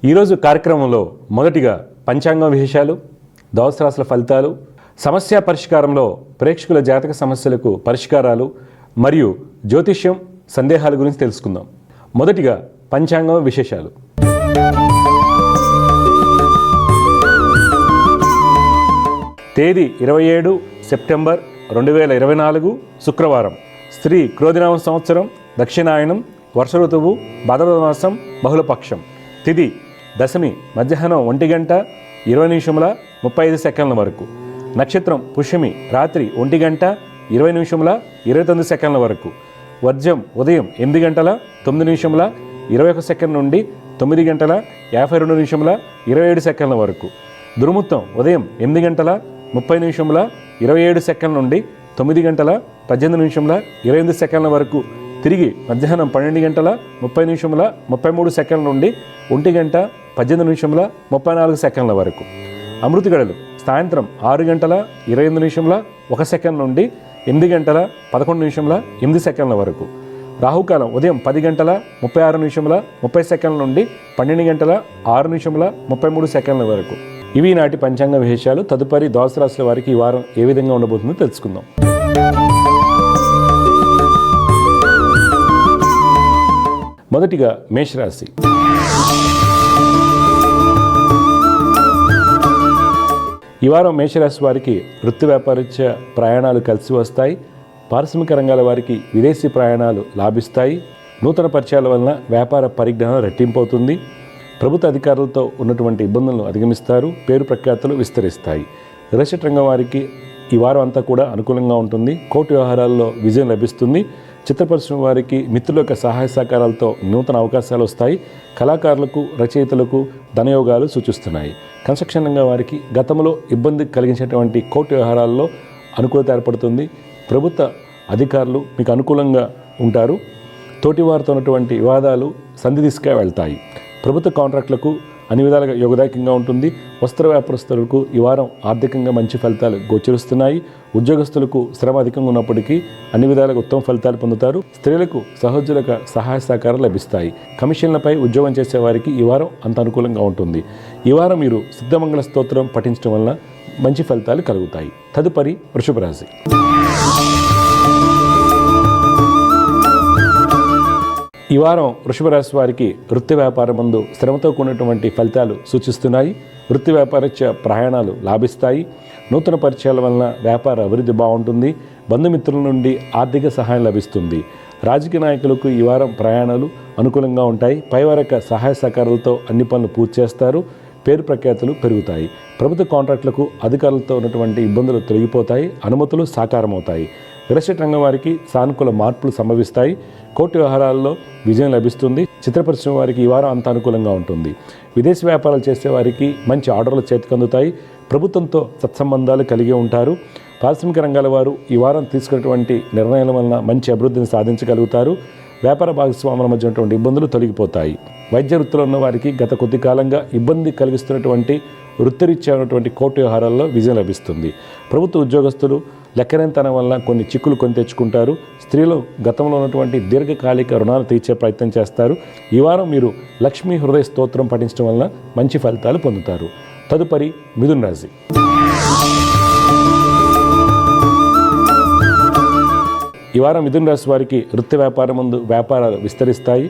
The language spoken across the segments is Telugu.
ఈరోజు కార్యక్రమంలో మొదటిగా పంచాంగం విశేషాలు, ద్వాదశ రాశుల ఫలితాలు, సమస్య పరిష్కారంలో ప్రేక్షకుల జాతక సమస్యలకు పరిష్కారాలు మరియు జ్యోతిష్యం సందేహాల గురించి తెలుసుకుందాం. మొదటిగా పంచాంగం విశేషాలు. తేదీ 27 సెప్టెంబర్ 2024 శుక్రవారం. శ్రీ క్రోధినామ సంవత్సరం, దక్షిణాయనం, వర్ష ఋతువు, భాద్రపద మాసం, బహుళపక్షం. తిథి దశమి మధ్యాహ్నం 1:20:35 వరకు. నక్షత్రం పుష్యమి రాత్రి 1:20:29 వరకు. వర్జం ఉదయం 8:09:21 నుండి 9:52:27 వరకు. దుర్ముహూర్తం ఉదయం 8:30:27 నుండి 9:18:28 వరకు. తిరిగి మధ్యాహ్నం 12:30:33 నుండి 1:18:34 వరకు. అమృత గడలు సాయంత్రం 6:28:01 నుండి 8:11:08 వరకు. రాహుకాలం ఉదయం 10:36:30 నుండి 12:06:33 వరకు. ఇవి నాటి పంచాంగ విశేషాలు. తదుపరి ద్వాదశ రాశుల వారికి ఈ వారం ఏ విధంగా ఉండబోతుందో తెలుసుకుందాం. మొదటిగా మేషరాశి. ఈ వారం మేషరాశి వారికి వృత్తి వ్యాపారరీత్య ప్రయాణాలు కలిసి వస్తాయి. పారిశ్రామిక రంగాల వారికి విదేశీ ప్రయాణాలు లాభిస్తాయి. నూతన పరిచయాల వలన వ్యాపార పరిజ్ఞానం రెట్టింపు అవుతుంది. ప్రభుత్వ అధికారులతో ఉన్నటువంటి ఇబ్బందులను అధిగమిస్తారు. పేరు ప్రఖ్యాతులు విస్తరిస్తాయి. రియల్ ఎస్టేట్ రంగం వారికి ఈ వారం అంతా కూడా అనుకూలంగా ఉంటుంది. కోర్టు వ్యవహారాల్లో విజయం లభిస్తుంది. చిత్ర పరిశ్రమ వారికి మిత్రుల యొక్క సహాయ సహకారాలతో నూతన అవకాశాలు వస్తాయి. కళాకారులకు, రచయితలకు ధనయోగాలు సూచిస్తున్నాయి. కన్స్ట్రక్షన్ రంగం వారికి గతంలో ఇబ్బంది కలిగించేటువంటి కోర్టు వ్యవహారాల్లో అనుకూలత ఏర్పడుతుంది. ప్రభుత్వ అధికారులు మీకు అనుకూలంగా ఉంటారు. తోటివారితో ఉన్నటువంటి వివాదాలు సంధి దిశగా వెళ్తాయి. ప్రభుత్వ కాంట్రాక్టులకు అన్ని విధాలుగా యోగదాయకంగా ఉంటుంది. వస్త్ర వ్యాపారస్తులకు ఈ వారం ఆర్థికంగా మంచి ఫలితాలు గోచరిస్తున్నాయి. ఉద్యోగస్తులకు శ్రమ అధికంగా ఉన్నప్పటికీ అన్ని విధాలుగా ఉత్తమ ఫలితాలు పొందుతారు. స్త్రీలకు సహోద్యోగులకు సహాయ సహకారాలు లభిస్తాయి. కమిషన్లపై ఉద్యోగం చేసే వారికి ఈ వారం అంత అనుకూలంగా ఉంటుంది. ఈ వారం మీరు సిద్ధమంగళ స్తోత్రం పఠించడం వలన మంచి ఫలితాలు కలుగుతాయి. తదుపరి వృషభ రాశి. ఈ వారం వృషభ రాశి వారికి వృత్తి వ్యాపారం ముందు శ్రమతో కూడినటువంటి ఫలితాలు సూచిస్తున్నాయి. వృత్తి వ్యాపారరీత్య ప్రయాణాలు లాభిస్తాయి. నూతన పరిచయాల వలన వ్యాపార అభివృద్ధి బాగుంటుంది. బంధుమిత్రుల నుండి ఆర్థిక సహాయం లభిస్తుంది. రాజకీయ నాయకులకు ఈ వారం ప్రయాణాలు అనుకూలంగా ఉంటాయి. పైవారక సహాయ సహకారాలతో అన్ని పనులు పూర్తి చేస్తారు. పేరు ప్రఖ్యాతులు పెరుగుతాయి. ప్రభుత్వ కాంట్రాక్టులకు అధికారులతో ఉన్నటువంటి ఇబ్బందులు తొలగిపోతాయి. అనుమతులు సాకారమవుతాయి. రియల్ ఎస్టేట్ రంగం వారికి సానుకూల మార్పులు సంభవిస్తాయి. కోర్టు వ్యవహారాల్లో విజయం లభిస్తుంది. చిత్ర పరిశ్రమ వారికి ఈ వారం అంత అనుకూలంగా ఉంటుంది. విదేశీ వ్యాపారాలు చేసే వారికి మంచి ఆర్డర్లు చేతికందుతాయి. ప్రభుత్వంతో సత్సంబంధాలు కలిగి ఉంటారు. పారిశ్రామిక రంగాల వారు ఈ వారం తీసుకున్నటువంటి నిర్ణయాల వలన మంచి అభివృద్ధిని సాధించగలుగుతారు. వ్యాపార భాగస్వాముల మధ్య ఉన్నటువంటి ఇబ్బందులు తొలగిపోతాయి. వైద్య వృత్తిలో ఉన్న వారికి గత కొద్ది కాలంగా ఇబ్బంది కలిగిస్తున్నటువంటి వృత్తిరీత్యా ఉన్నటువంటి కోర్టు వ్యవహారాల్లో విజయం లభిస్తుంది. ప్రభుత్వ ఉద్యోగస్తులు లెక్కలేనితనం వల్ల కొన్ని చిక్కులు కొని తెచ్చుకుంటారు. స్త్రీలు గతంలో ఉన్నటువంటి దీర్ఘకాలిక రుణాలు తీర్చే ప్రయత్నం చేస్తారు. ఈ వారం మీరు లక్ష్మీ హృదయ స్తోత్రం పఠించడం వలన మంచి ఫలితాలు పొందుతారు. తదుపరి మిథున రాశి. ఈ వారం మిథున రాశి వారికి వృత్తి వ్యాపారం ముందు వ్యాపారాలు విస్తరిస్తాయి.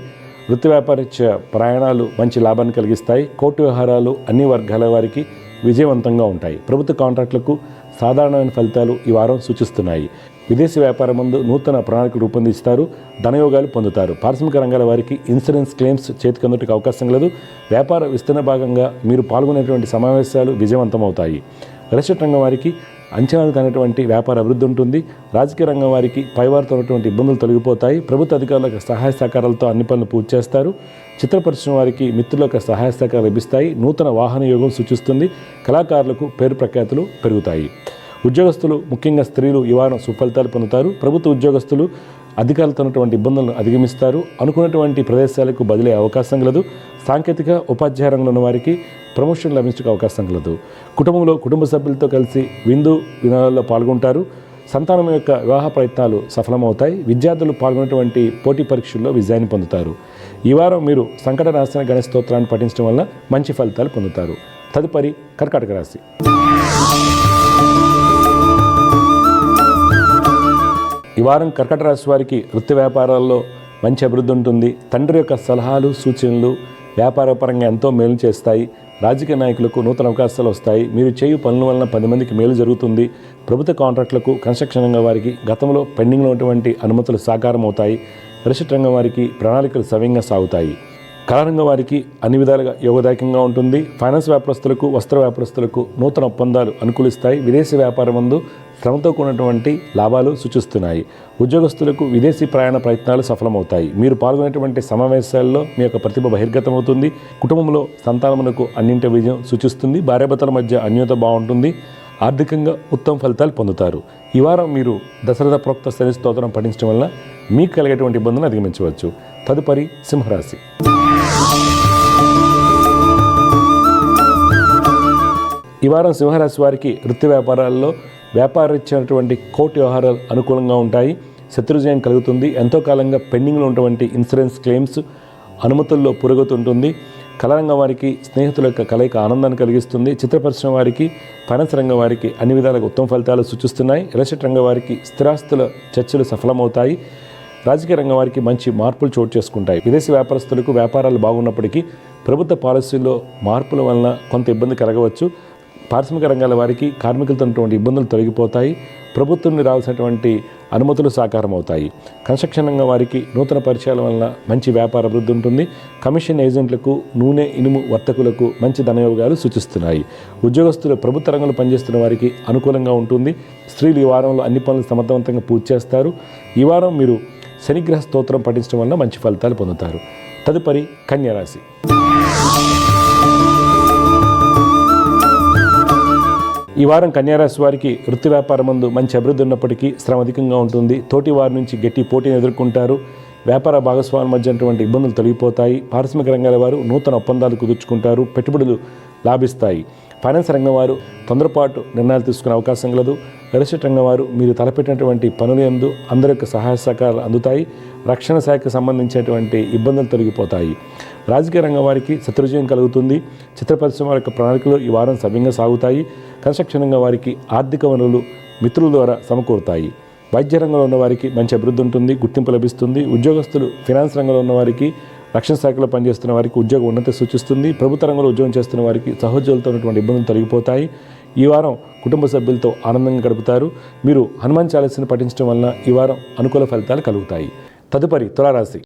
వృత్తి వ్యాపారరీత్య ప్రయాణాలు మంచి లాభాన్ని కలిగిస్తాయి. కోర్టు వ్యవహారాలు అన్ని వర్గాల వారికి విజయవంతంగా ఉంటాయి. ప్రభుత్వ కాంట్రాక్టులకు సాధారణమైన ఫలితాలు ఈ వారం సూచిస్తున్నాయి. విదేశీ వ్యాపారం ముందు నూతన ప్రణాళిక రూపొందిస్తారు. ధనయోగాలు పొందుతారు. పారిశ్రామిక రంగాల వారికి ఇన్సూరెన్స్ క్లెయిమ్స్ చేతికందుటకు అవకాశం లేదు. వ్యాపార విస్తరణ భాగంగా మీరు పాల్గొనేటువంటి సమావేశాలు విజయవంతమవుతాయి. రియల్ ఎస్టేట్ రంగం వారికి అంచనాలు కానటువంటి వ్యాపార అభివృద్ధి ఉంటుంది. రాజకీయ రంగం వారికి పైవారితో ఉన్నటువంటి ఇబ్బందులు తొలగిపోతాయి. ప్రభుత్వ అధికారులకు సహాయ సహకారాలతో అన్ని పనులు పూర్తి చేస్తారు. చిత్ర పరిశ్రమ వారికి మిత్రులకు సహాయ సహకారాలు లభిస్తాయి. నూతన వాహన యోగం సూచిస్తుంది. కళాకారులకు పేరు ప్రఖ్యాతులు పెరుగుతాయి. ఉద్యోగస్తులు ముఖ్యంగా స్త్రీలు ఈ వారం సుఫలితాలు పొందుతారు. ప్రభుత్వ ఉద్యోగస్తులు అధికారులతో ఉన్నటువంటి ఇబ్బందులను అధిగమిస్తారు. అనుకున్నటువంటి ప్రదేశాలకు బదిలీ అవకాశం కలదు. సాంకేతిక ఉపాధ్యాయ రంగంలో ఉన్న వారికి ప్రమోషన్ లభించే అవకాశం కలదు. కుటుంబంలో కుటుంబ సభ్యులతో కలిసి విందు వినోదాల్లో పాల్గొంటారు. సంతానం యొక్క వివాహ ప్రయత్నాలు సఫలమవుతాయి. విద్యార్థులు పాల్గొనేటువంటి పోటీ పరీక్షల్లో విజయాన్ని పొందుతారు. ఈ వారం మీరు సంకటనాశన గణేశ స్తోత్రాన్ని పఠించడం వల్ల మంచి ఫలితాలు పొందుతారు. తదుపరి కర్కాటక రాశి. ఈ వారం కర్కాటక రాశి వారికి వృత్తి వ్యాపారాల్లో మంచి అభివృద్ధి ఉంటుంది. తండ్రి యొక్క సలహాలు సూచనలు వ్యాపారపరంగా ఎంతో మేలు చేస్తాయి. రాజకీయ నాయకులకు నూతన అవకాశాలు వస్తాయి. మీరు చేయు పనుల వలన 10 మందికి మేలు జరుగుతుంది. ప్రభుత్వ కాంట్రాక్టులకు కన్స్ట్రక్షన్ రంగం వారికి గతంలో పెండింగ్లో ఉన్నటువంటి అనుమతులు సాకారం అవుతాయి. పరిషత్ రంగం వారికి ప్రణాళికలు సవ్యంగా సాగుతాయి. కళారంగం వారికి అన్ని విధాలుగా యోగదాయకంగా ఉంటుంది. ఫైనాన్స్ వ్యాపారస్తులకు వస్త్ర వ్యాపారస్తులకు నూతన ఒప్పందాలు అనుకూలిస్తాయి. విదేశీ వ్యాపారం ముందు శ్రమతో కూడినటువంటి లాభాలు సూచిస్తున్నాయి. ఉద్యోగస్తులకు విదేశీ ప్రయాణ ప్రయత్నాలు సఫలమవుతాయి. మీరు పాల్గొనేటువంటి సమావేశాల్లో మీ యొక్క ప్రతిభ బహిర్గతమవుతుంది. కుటుంబంలో సంతానమునకు అన్నింటి విజయం సూచిస్తుంది. భార్యాభర్తల మధ్య అన్యోన్యత బాగుంటుంది. ఆర్థికంగా ఉత్తమ ఫలితాలు పొందుతారు. ఈ వారం మీరు దశరథ ప్రోక్త శని స్తోత్రం పఠించడం వల్ల మీకు కలిగేటువంటి ఇబ్బందులను అధిగమించవచ్చు. తదుపరి సింహరాశి. ఈ వారం సింహరాశి వారికి వృత్తి వ్యాపారాల్లో వ్యాపారరీత్యైనటువంటి కోర్టు వ్యవహారాలు అనుకూలంగా ఉంటాయి. శత్రుజయం కలుగుతుంది. ఎంతో కాలంగా పెండింగ్లో ఉన్నటువంటి ఇన్సూరెన్స్ క్లెయిమ్స్ అనుమతుల్లో పురోగతి ఉంటుంది. కళారంగం వారికి స్నేహితుల యొక్క కలయిక ఆనందాన్ని కలిగిస్తుంది. చిత్ర పరిశ్రమ వారికి ఫైనాన్స్ రంగం వారికి అన్ని విధాలుగా ఉత్తమ ఫలితాలు సూచిస్తున్నాయి. రియల్ రంగం వారికి స్థిరాస్తుల చర్చలు సఫలమవుతాయి. రాజకీయ రంగం వారికి మంచి మార్పులు చోటు చేసుకుంటాయి. విదేశీ వ్యాపారస్తులకు వ్యాపారాలు బాగున్నప్పటికీ ప్రభుత్వ పాలసీల్లో మార్పుల వలన కొంత ఇబ్బంది కలగవచ్చు. పారిశ్రామిక రంగాల వారికి కార్మికులతో ఉన్నటువంటి ఇబ్బందులు తొలగిపోతాయి. ప్రభుత్వం నుండి రావాల్సినటువంటి అనుమతులు సాకారం అవుతాయి. కన్స్ట్రక్షన్ రంగం వారికి నూతన పరిచయాల వలన మంచి వ్యాపార అభివృద్ధి ఉంటుంది. కమిషన్ ఏజెంట్లకు నూనె ఇనుము వర్తకులకు మంచి ధనయోగాలు సూచిస్తున్నాయి. ఉద్యోగస్తులు ప్రభుత్వ రంగంలో పనిచేస్తున్న వారికి అనుకూలంగా ఉంటుంది. స్త్రీలు ఈ వారంలో అన్ని పనులు సమర్థవంతంగా పూర్తి చేస్తారు. ఈ వారం మీరు శనిగ్రహ స్తోత్రం పఠించడం వల్ల మంచి ఫలితాలు పొందుతారు. తదుపరి కన్యా రాశి. ఈ వారం కన్యారాశి వారికి వృత్తి వ్యాపారం ముందు మంచి అభివృద్ధి ఉన్నప్పటికీ శ్రమ అధికంగా ఉంటుంది. తోటి వారి నుంచి గట్టి పోటీని ఎదుర్కొంటారు. వ్యాపార భాగస్వామ్యం మధ్య ఉన్నటువంటి ఇబ్బందులు తొలగిపోతాయి. పారిశ్రామిక రంగాల వారు నూతన ఒప్పందాలు కుదుర్చుకుంటారు. పెట్టుబడులు లాభిస్తాయి. ఫైనాన్స్ రంగం వారు తొందరపాటు నిర్ణయాలు తీసుకునే అవకాశం కలదు. రియల్ రంగం వారు మీరు తలపెట్టినటువంటి పనుల యందు అందరి యొక్క సహాయ సహకారాలు అందుతాయి. రక్షణ శాఖకు సంబంధించినటువంటి ఇబ్బందులు తొలగిపోతాయి. రాజకీయ రంగం వారికి శత్రుజయం కలుగుతుంది. చిత్ర పరిశ్రమ యొక్క ప్రణాళికలు ఈ వారం సవ్యంగా సాగుతాయి. కన్స్ట్రక్షన్ రంగం వారికి ఆర్థిక వనరులు మిత్రుల ద్వారా సమకూరుతాయి. వైద్య రంగంలో ఉన్న వారికి మంచి అభివృద్ధి ఉంటుంది. గుర్తింపు లభిస్తుంది. ఉద్యోగస్తులు ఫైనాన్స్ రంగంలో ఉన్న వారికి రక్షణ శాఖలో పనిచేస్తున్న వారికి ఉద్యోగ ఉన్నతి సూచిస్తుంది. ప్రభుత్వ రంగంలో ఉద్యోగం చేస్తున్న వారికి సహోద్యోగులతో ఉన్నటువంటి ఇబ్బందులు తొలగిపోతాయి. ఈ వారం కుటుంబ సభ్యులతో ఆనందంగా గడుపుతారు. మీరు హనుమాన్ చాలీసాను పఠించడం వలన ఈ వారం అనుకూల ఫలితాలు కలుగుతాయి. తదుపరి తులారాశి.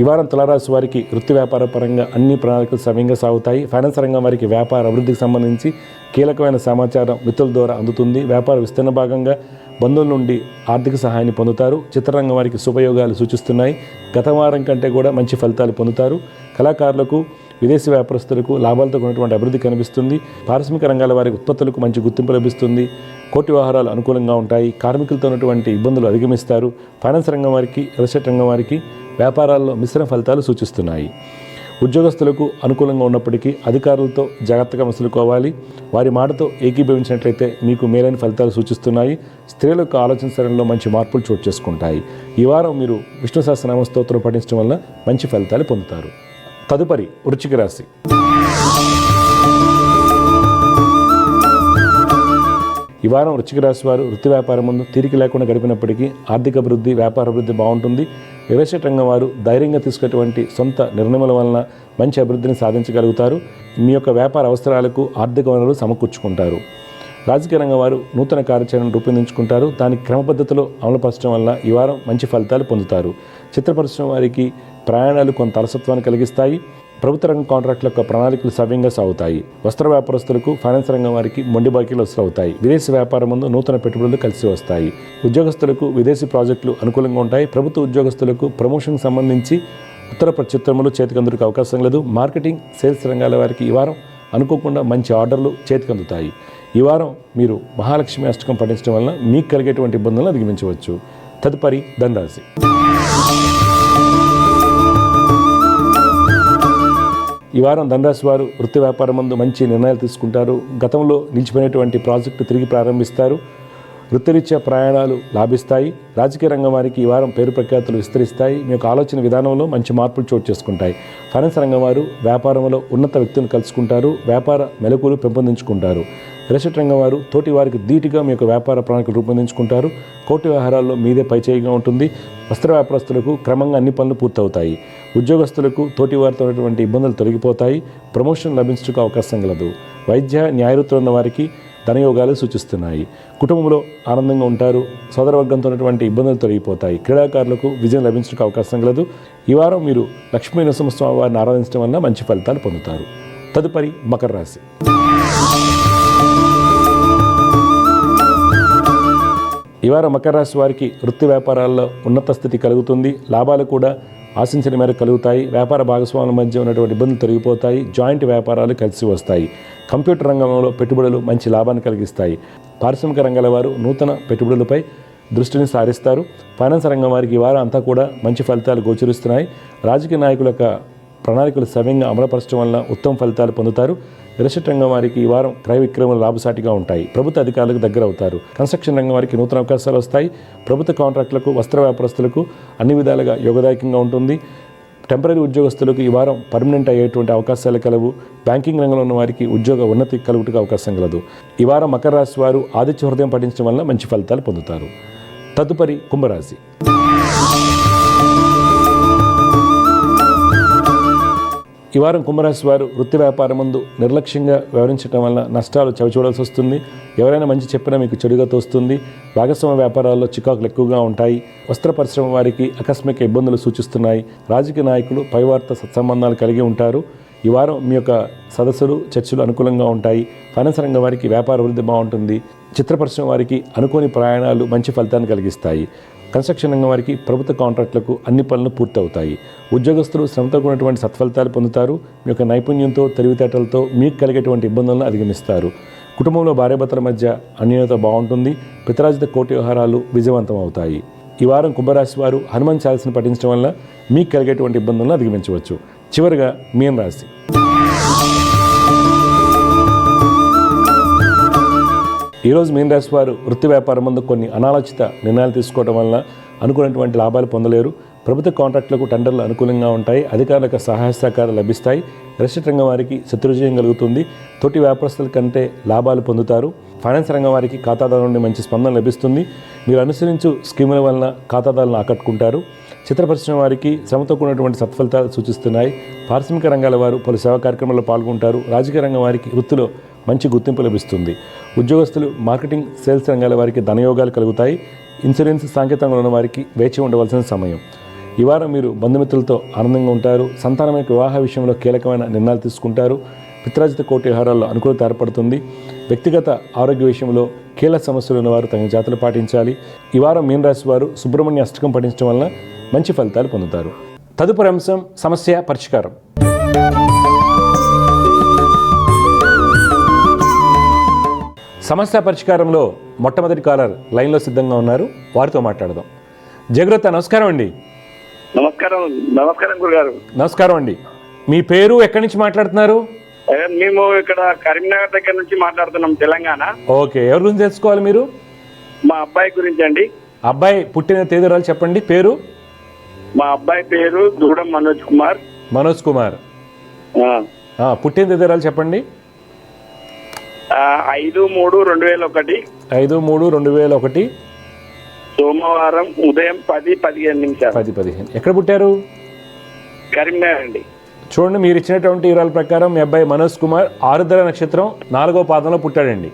ఈ వారం తులారాశి వారికి వృత్తి వ్యాపార పరంగా అన్ని ప్రణాళికలు సవ్యంగా సాగుతాయి. ఫైనాన్స్ రంగం వారికి వ్యాపార అభివృద్ధికి సంబంధించి కీలకమైన సమాచారం మిత్రుల ద్వారా అందుతుంది. వ్యాపార విస్తరణ భాగంగా బంధువుల నుండి ఆర్థిక సహాయాన్ని పొందుతారు. చిత్రరంగం వారికి శుభయోగాలు సూచిస్తున్నాయి. గత వారం కంటే కూడా మంచి ఫలితాలు పొందుతారు. కళాకారులకు విదేశీ వ్యాపారస్తులకు లాభాలతో ఉన్నటువంటి అభివృద్ధి కనిపిస్తుంది. పారిశ్రామిక రంగాల వారికి ఉత్పత్తులకు మంచి గుర్తింపు లభిస్తుంది. కోర్టు వ్యవహారాలు అనుకూలంగా ఉంటాయి. కార్మికులతో ఉన్నటువంటి ఇబ్బందులు అధిగమిస్తారు. ఫైనాన్స్ రంగం వారికి రియల్ రంగం వారికి వ్యాపారాల్లో మిశ్రమ ఫలితాలు సూచిస్తున్నాయి. ఉద్యోగస్తులకు అనుకూలంగా ఉన్నప్పటికీ అధికారులతో జాగ్రత్తగా మసులుకోవాలి. వారి మాటతో ఏకీభవించినట్లయితే మీకు మేలైన ఫలితాలు సూచిస్తున్నాయి. స్త్రీల యొక్క ఆలోచన సరణలో మంచి మార్పులు చోటు చేసుకుంటాయి. ఈ వారం మీరు విష్ణు సహస్రనామ స్తోత్రం పఠించడం వల్ల మంచి ఫలితాలు పొందుతారు. తదుపరి వృశ్చిక రాశి. ఈ వారం వృశ్చిక రాశి వారు వృత్తి వ్యాపారం ముందు తీరిక లేకుండా గడిపినప్పటికీ ఆర్థిక అభివృద్ధి వ్యాపార అభివృద్ధి బాగుంటుంది. రియల్ ఎస్టేట్ రంగం వారు ధైర్యంగా తీసుకునేటువంటి సొంత నిర్ణయముల వలన మంచి అభివృద్ధిని సాధించగలుగుతారు. మీ యొక్క వ్యాపార అవసరాలకు ఆర్థిక వనరులు సమకూర్చుకుంటారు. రాజకీయ రంగం వారు నూతన కార్యాచరణను రూపొందించుకుంటారు. దానికి క్రమపద్ధతిలో అమలుపరచడం వల్ల ఈ వారం మంచి ఫలితాలు పొందుతారు. చిత్ర పరిశ్రమ వారికి ప్రయాణాలు కొంత అలసత్వాన్ని కలిగిస్తాయి. ప్రభుత్వ రంగ కాంట్రాక్టుల యొక్క ప్రణాళికలు సవ్యంగా సాగుతాయి. వస్త్ర వ్యాపారస్తులకు ఫైనాన్స్ రంగం వారికి మొండి బాకీలు వసూలవుతాయి. విదేశీ వ్యాపారం ముందు నూతన పెట్టుబడులు కలిసి వస్తాయి. ఉద్యోగస్తులకు విదేశీ ప్రాజెక్టులు అనుకూలంగా ఉంటాయి. ప్రభుత్వ ఉద్యోగస్తులకు ప్రమోషన్కి సంబంధించి ఉత్తర ప్రత్యుత్తరములు చేతికి అందుకు అవకాశం లేదు. మార్కెటింగ్ సేల్స్ రంగాల వారికి ఈ వారం అనుకోకుండా మంచి ఆర్డర్లు చేతికి అందుతాయి. ఈ వారం మీరు మహాలక్ష్మి అష్టకం పఠించడం వలన మీకు కలిగేటువంటి ఇబ్బందులను అధిగమించవచ్చు. తదుపరి ధనురాశి. ఈ వారం ధనురాశి వారు వృత్తి వ్యాపారం ముందు మంచి నిర్ణయాలు తీసుకుంటారు. గతంలో నిలిచిపోయినటువంటి ప్రాజెక్టు తిరిగి ప్రారంభిస్తారు. వృత్తిరీత్యా ప్రయాణాలు లాభిస్తాయి. రాజకీయ రంగం వారికి ఈ వారం పేరు ప్రఖ్యాతులు విస్తరిస్తాయి. మీ యొక్క ఆలోచన విధానంలో మంచి మార్పులు చోటు చేసుకుంటాయి. ఫైనాన్స్ రంగం వారు వ్యాపారంలో ఉన్నత వ్యక్తులను కలుసుకుంటారు. వ్యాపార మెలకువలు పెంపొందించుకుంటారు. రియల్ ఎస్టేట్ రంగం వారు తోటి వారికి ధీటుగా మీ యొక్క వ్యాపార ప్రణాళికలు రూపొందించుకుంటారు. కోర్టు వ్యవహారాల్లో మీదే పైచేయిగా ఉంటుంది. వస్త్ర వ్యాపారస్తులకు క్రమంగా అన్ని పనులు పూర్తవుతాయి. ఉద్యోగస్తులకు తోటి వారితో ఉన్నటువంటి ఇబ్బందులు తొలగిపోతాయి. ప్రమోషన్ లభించడానికి అవకాశం కలదు. వైద్య న్యాయవృత్తులు ఉన్న వారికి ధనయోగాలు సూచిస్తున్నాయి. కుటుంబంలో ఆనందంగా ఉంటారు. సోదరవర్గంతో ఉన్నటువంటి ఇబ్బందులు తొలగిపోతాయి. క్రీడాకారులకు విజయం లభించడానికి అవకాశం కలదు. ఈ వారం మీరు లక్ష్మీ నరసింహస్వామి వారిని ఆరాధించడం వల్ల మంచి ఫలితాలు పొందుతారు. తదుపరి మకర రాశి. ఈ వారం మకర రాశి వారికి వృత్తి వ్యాపారాల్లో ఉన్నత స్థితి కలుగుతుంది. లాభాలు కూడా ఆశించిన మేరకు కలుగుతాయి. వ్యాపార భాగస్వాముల మధ్య ఉన్నటువంటి ఇబ్బందులు తొలగిపోతాయి. జాయింట్ వ్యాపారాలు కలిసి వస్తాయి. కంప్యూటర్ రంగంలో పెట్టుబడులు మంచి లాభాన్ని కలిగిస్తాయి. పారిశ్రామిక రంగాల వారు నూతన పెట్టుబడులపై దృష్టిని సారిస్తారు. ఫైనాన్స్ రంగం వారికి ఈ వారం అంతా కూడా మంచి ఫలితాలు గోచరిస్తున్నాయి. రాజకీయ నాయకుల యొక్క ప్రణాళికలు సవ్యంగా అమలుపరచడం వల్ల ఉత్తమ ఫలితాలు పొందుతారు. రియల్ ఎస్టేట్ రంగం వారికి ఈ వారం క్రయ విక్రయాలు లాభసాటిగా ఉంటాయి. ప్రభుత్వ అధికారులకు దగ్గర అవుతారు. కన్స్ట్రక్షన్ రంగం వారికి నూతన అవకాశాలు వస్తాయి. ప్రభుత్వ కాంట్రాక్టులకు, వస్త్ర వ్యాపారస్తులకు అన్ని విధాలుగా యోగదాయకంగా ఉంటుంది. టెంపరీ ఉద్యోగస్తులకు ఈ వారం పర్మనెంట్ అయ్యేటువంటి అవకాశాలు కలవు. బ్యాంకింగ్ రంగంలో ఉన్న వారికి ఉద్యోగ ఉన్నతి కలుగుటకు అవకాశం కలదు. ఈ వారం మకర రాశి వారు ఆదిత్య హృదయం పఠించడం వల్ల మంచి ఫలితాలు పొందుతారు. తదుపరి కుంభరాశి. ఈ వారం కుంభరాశి వారు వృత్తి వ్యాపారం ముందు నిర్లక్ష్యంగా వ్యవహరించడం వల్ల నష్టాలు చవిచూడాల్సి వస్తుంది. ఎవరైనా మంచి చెప్పినా మీకు చెడుగా తోస్తుంది. భాగస్వామ్య వ్యాపారాల్లో చికాకులు ఎక్కువగా ఉంటాయి. వస్త్ర పరిశ్రమ వారికి ఆకస్మిక ఇబ్బందులు సూచిస్తున్నాయి. రాజకీయ నాయకులు పైవార్త సత్సంబంధాలు కలిగి ఉంటారు. ఈ వారం మీ యొక్క సదస్సులు, చర్చలు అనుకూలంగా ఉంటాయి. ఫైనాన్స్ రంగం వారికి వ్యాపార అభివృద్ధి బాగుంటుంది. చిత్ర పరిశ్రమ వారికి అనుకోని ప్రయాణాలు మంచి ఫలితాన్ని కలిగిస్తాయి. కన్స్ట్రక్షన్ రంగం వారికి ప్రభుత్వ కాంట్రాక్టులకు అన్ని పనులు పూర్తవుతాయి. ఉద్యోగస్తులు శ్రమతో కూడినటువంటి సత్ఫలితాలు పొందుతారు. మీ యొక్క నైపుణ్యంతో, తెలివితేటలతో మీకు కలిగేటువంటి ఇబ్బందులను అధిగమిస్తారు. కుటుంబంలో భార్యాభర్తల మధ్య అన్యోన్యత బాగుంటుంది. పితరాజిత కోర్టు వ్యవహారాలు విజయవంతం అవుతాయి. ఈ వారం కుంభరాశి వారు హనుమాన్ చాలీసాను పఠించడం వల్ల మీకు కలిగేటువంటి ఇబ్బందులను అధిగమించవచ్చు. చివరిగా మీన రాశి. ఈరోజు మీన రాశి వారు వృత్తి వ్యాపారం ముందు కొన్ని అనాలోచిత నిర్ణయాలు తీసుకోవడం వలన అనుకున్నటువంటి లాభాలు పొందలేరు. ప్రభుత్వ కాంట్రాక్టులకు టెండర్లు అనుకూలంగా ఉంటాయి. అధికారులకు సహాయ సహకారాలు లభిస్తాయి. రియల్ ఎస్టేట్ రంగం వారికి శత్రుజయం కలుగుతుంది. తోటి వ్యాపారస్తుల కంటే లాభాలు పొందుతారు. ఫైనాన్స్ రంగం వారికి ఖాతాదారుల నుండి మంచి స్పందన లభిస్తుంది. మీరు అనుసరించు స్కీముల వలన ఖాతాదారులను ఆకట్టుకుంటారు. చిత్ర పరిశ్రమ వారికి శ్రమతో కూడినటువంటి సత్ఫలితాలు సూచిస్తున్నాయి. పారిశ్రామిక రంగాల వారు పలు సేవా కార్యక్రమాల్లో పాల్గొంటారు. రాజకీయ రంగం వారికి వృత్తిలో మంచి గుర్తింపు లభిస్తుంది. ఉద్యోగస్తులు, మార్కెటింగ్, సేల్స్ రంగాల వారికి ధనయోగాలు కలుగుతాయి. ఇన్సూరెన్స్, సాంకేతికంగా ఉన్న వారికి వేచి ఉండవలసిన సమయం. ఈ వారం మీరు బంధుమిత్రులతో ఆనందంగా ఉంటారు. సంతానం యొక్క వివాహ విషయంలో కీలకమైన నిర్ణయాలు తీసుకుంటారు. పిత్రాజిత కోర్టు వ్యవహారాల్లో అనుకూలత ఏర్పడుతుంది. వ్యక్తిగత ఆరోగ్య విషయంలో కీలక సమస్యలు ఉన్నవారు తగిన జాగ్రత్తలు పాటించాలి. ఈ వారం మీన రాశి వారు సుబ్రహ్మణ్య అష్టకం పఠించడం వలన మంచి ఫలితాలు పొందుతారు. తదుపరి అంశం సమస్య పరిష్కారం. సమస్య పరిష్కారంలో మొట్టమొదటి కాలర్ లైన్లో సిద్ధంగా ఉన్నారు. వారితో మాట్లాడదాం. జయగ్రత, నమస్కారం అండి. నమస్కారం గురుగారు. నమస్కారం అండి. మీ పేరు, ఎక్కడి నుంచి మాట్లాడుతున్నారు? మేము ఇక్కడ కరీంనగర్ దగ్గర నుంచి మాట్లాడుతున్నాం, తెలంగాణ. ఓకే, ఎవరి గురించి తెలుసుకోవాలి మీరు? మా అబ్బాయి గురించి అండి. అబ్బాయి పుట్టిన తేదీరాలు చెప్పండి. పేరు? మా అబ్బాయి పేరు దూడం మనోజ్ కుమార్. మనోజ్ కుమార్. పుట్టిన తేదీరాలు చెప్పండి. 5/3/2001. 5/3/2001. సోమవారం ఉదయం 10:15. 10:15. ఎక్కడ పుట్టారు? కరీంనగర్ అండి. చూడండి, మీరు ఇచ్చినటువంటి వివరాల ప్రకారం మీ అబ్బాయి మనోజ్ కుమార్ ఆరుద్ర నక్షత్రం 4వ పాదంలో పుట్టాడండి.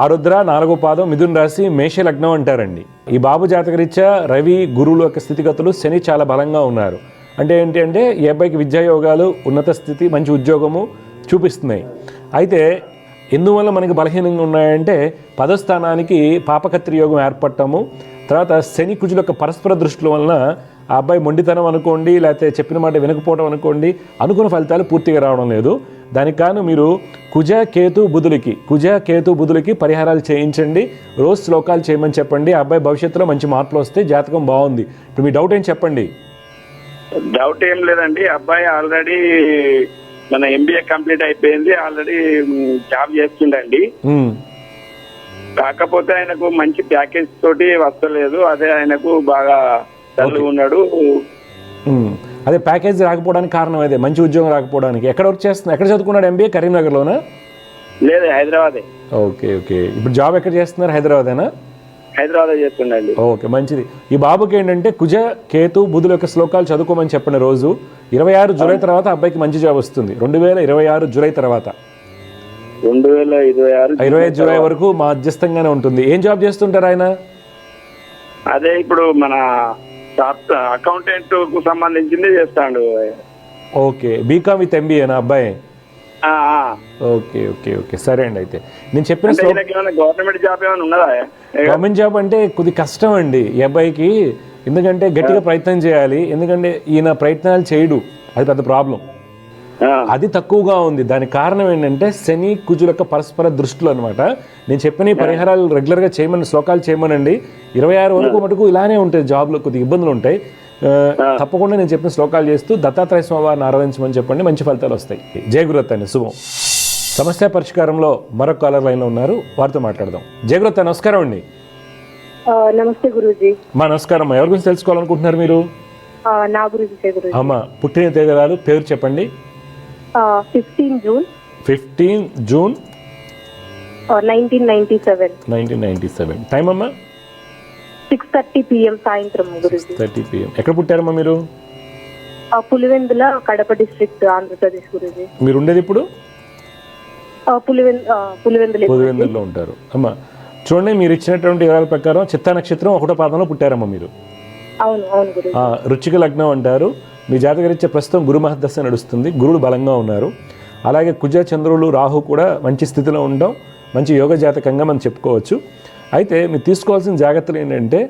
ఆరుద్ర 4వ పాదం, మిథున రాశి, మేష లగ్నం అంటారండి. ఈ బాబు జాతకరీత్యా రవి, గురువుల యొక్క స్థితిగతులు, శని చాలా బలంగా ఉన్నారు. అంటే ఏంటి అంటే ఈ అబ్బాయికి విద్యాయోగాలు, ఉన్నత స్థితి, మంచి ఉద్యోగము చూపిస్తున్నాయి. అయితే ఎందువల్ల మనకి బలహీనంగా ఉన్నాయంటే 10వ స్థానానికి పాపకత్రి యోగం ఏర్పడటము, తర్వాత శని కుజుల యొక్క పరస్పర దృష్టిల వలన ఆ అబ్బాయి మొండితనం అనుకోండి, లేకపోతే చెప్పిన మాట వినకపోవడం అనుకోండి, అనుకున్న ఫలితాలు పూర్తిగా రావడం లేదు. దానికి కాను మీరు కుజ కేతు బుధులకి పరిహారాలు చేయించండి. రోజు శ్లోకాలు చేయమని చెప్పండి. ఆ అబ్బాయి భవిష్యత్తులో మంచి మార్పులు వస్తే జాతకం బాగుంది. ఇప్పుడు మీ డౌట్ ఏం చెప్పండి. డౌట్ ఏం లేదండి. అబ్బాయి ఆల్రెడీ మన MBA కంప్లీట్ అయిపోయింది. ఆల్రెడీ జాబ్ చేస్తుండండి. కాకపోతే ఆయనకు మంచి ప్యాకేజ్ తోటి వస్తలేదు. అదే ఆయనకు బాగా డల్గా ఉన్నాడు. అదే ప్యాకేజ్ రాకపోవడానికి కారణం అదే, మంచి ఉద్యోగం రాకపోవడానికి. ఎక్కడ వర్క్ చేస్తున్నా, ఎక్కడ చదువుకున్నాడు? ఎంబీఏ కరీంనగర్లోనా? లేదు, హైదరాబాదే. Okay okay. ఇప్పుడు జాబ్ ఎక్కడ చేస్తున్నారు? హైదరాబాదేనా? హైదరాబాద్ చేస్తుండండి. ఓకే, మంచిది. ఈ బాబుకి ఏంటంటే కుజ కేతు బుధుల యొక్క శ్లోకాలు చదువుకోమని చెప్పిన రోజు 26 జూలై తర్వాత అబ్బాయికి మంచి జాబ్ వస్తుంది. 2026 జూలై తర్వాత 25 జూలై వరకు మధ్యస్థంగానే ఉంటుంది. ఏం జాబ్ చేస్తుంటారు ఆయన? అదే ఇప్పుడు మన అకౌంటెంట్ కు సంబంధించింది చేస్తాడు. ఓకే, బీకామ్ విత్ ఎంబీఏనా అబ్బాయి? ఓకే ఓకే ఓకే, సరే అండి. అయితే నేను చెప్పిన గవర్నమెంట్ జాబ్ ఏమైనా ఉన్నదా? గవర్నమెంట్ జాబ్ అంటే కొద్ది కష్టం అండి ఈ అబ్బాయికి, ఎందుకంటే గట్టిగా ప్రయత్నం చేయాలి. ఎందుకంటే ఈయన ప్రయత్నాలు చేయడు, అది పెద్ద ప్రాబ్లం. అది తక్కువగా ఉంది. దానికి కారణం ఏంటంటే శని కుజుల యొక్క పరస్పర దృష్టిలో అనమాట. నేను చెప్పిన ఈ పరిహారాలు రెగ్యులర్గా చేయమని, శ్లోకాలు చేయమనండి. 26 వరకు మటుకు ఇలానే ఉంటాయి, జాబ్లో కొద్దిగా ఇబ్బందులు ఉంటాయి. తప్పకుండా నేను చెప్పిన శ్లోకాలు చేస్తూ దత్తాత్రేయ స్వామివారిని ఆరాధించమని చెప్పండి, మంచి ఫలితాలు వస్తాయి. జయగురత్ అని శుభం. సమస్య పరిష్కారంలో మరొక కాలర్ లైన్లో ఉన్నారు, వారితో మాట్లాడదాం. జయగురత్, నమస్కారం అండి. నమస్తే గురూజీ. మా నమస్కారం. ఎవరి గురించి తెలుసుకోవాలనుకుంటున్నారు మీరు? నా గురించి. అమ్మా, పుట్టిన తేదీలు పేరు చెప్పండి. 15 జూన్ 1997. 1997. టైం అమ్మా? 6:30 PM సాయంత్రం. 6:30 PM. ఎక్కడ పుట్టారమ్మా మీరు? పులివెందుల, కడప డిస్ట్రిక్ట్, ఆంధ్రప్రదేశ్ గురూజీ. మీరు ఉండేది ఇప్పుడు? పులివెందులో ఉంటారు. అమ్మా చూడండి, మీరు ఇచ్చినటువంటి వివరాల ప్రకారం చిత్తా నక్షత్రం 1వ పాదంలో పుట్టారమ్మా మీరు. అవును అవును గురూజీ. రుచిక లగ్నం అంటారు. మీ జాతకరీత్యా ప్రస్తుతం గురు మహర్దశ నడుస్తుంది, గురుడు బలంగా ఉన్నారు. అలాగే కుజ చంద్రులు రాహు కూడా మంచి స్థితిలో ఉండడం మంచి యోగ జాతకంగా మనం చెప్పుకోవచ్చు. అయితే మీరు తీసుకోవాల్సిన జాగ్రత్తలు ఏంటంటే,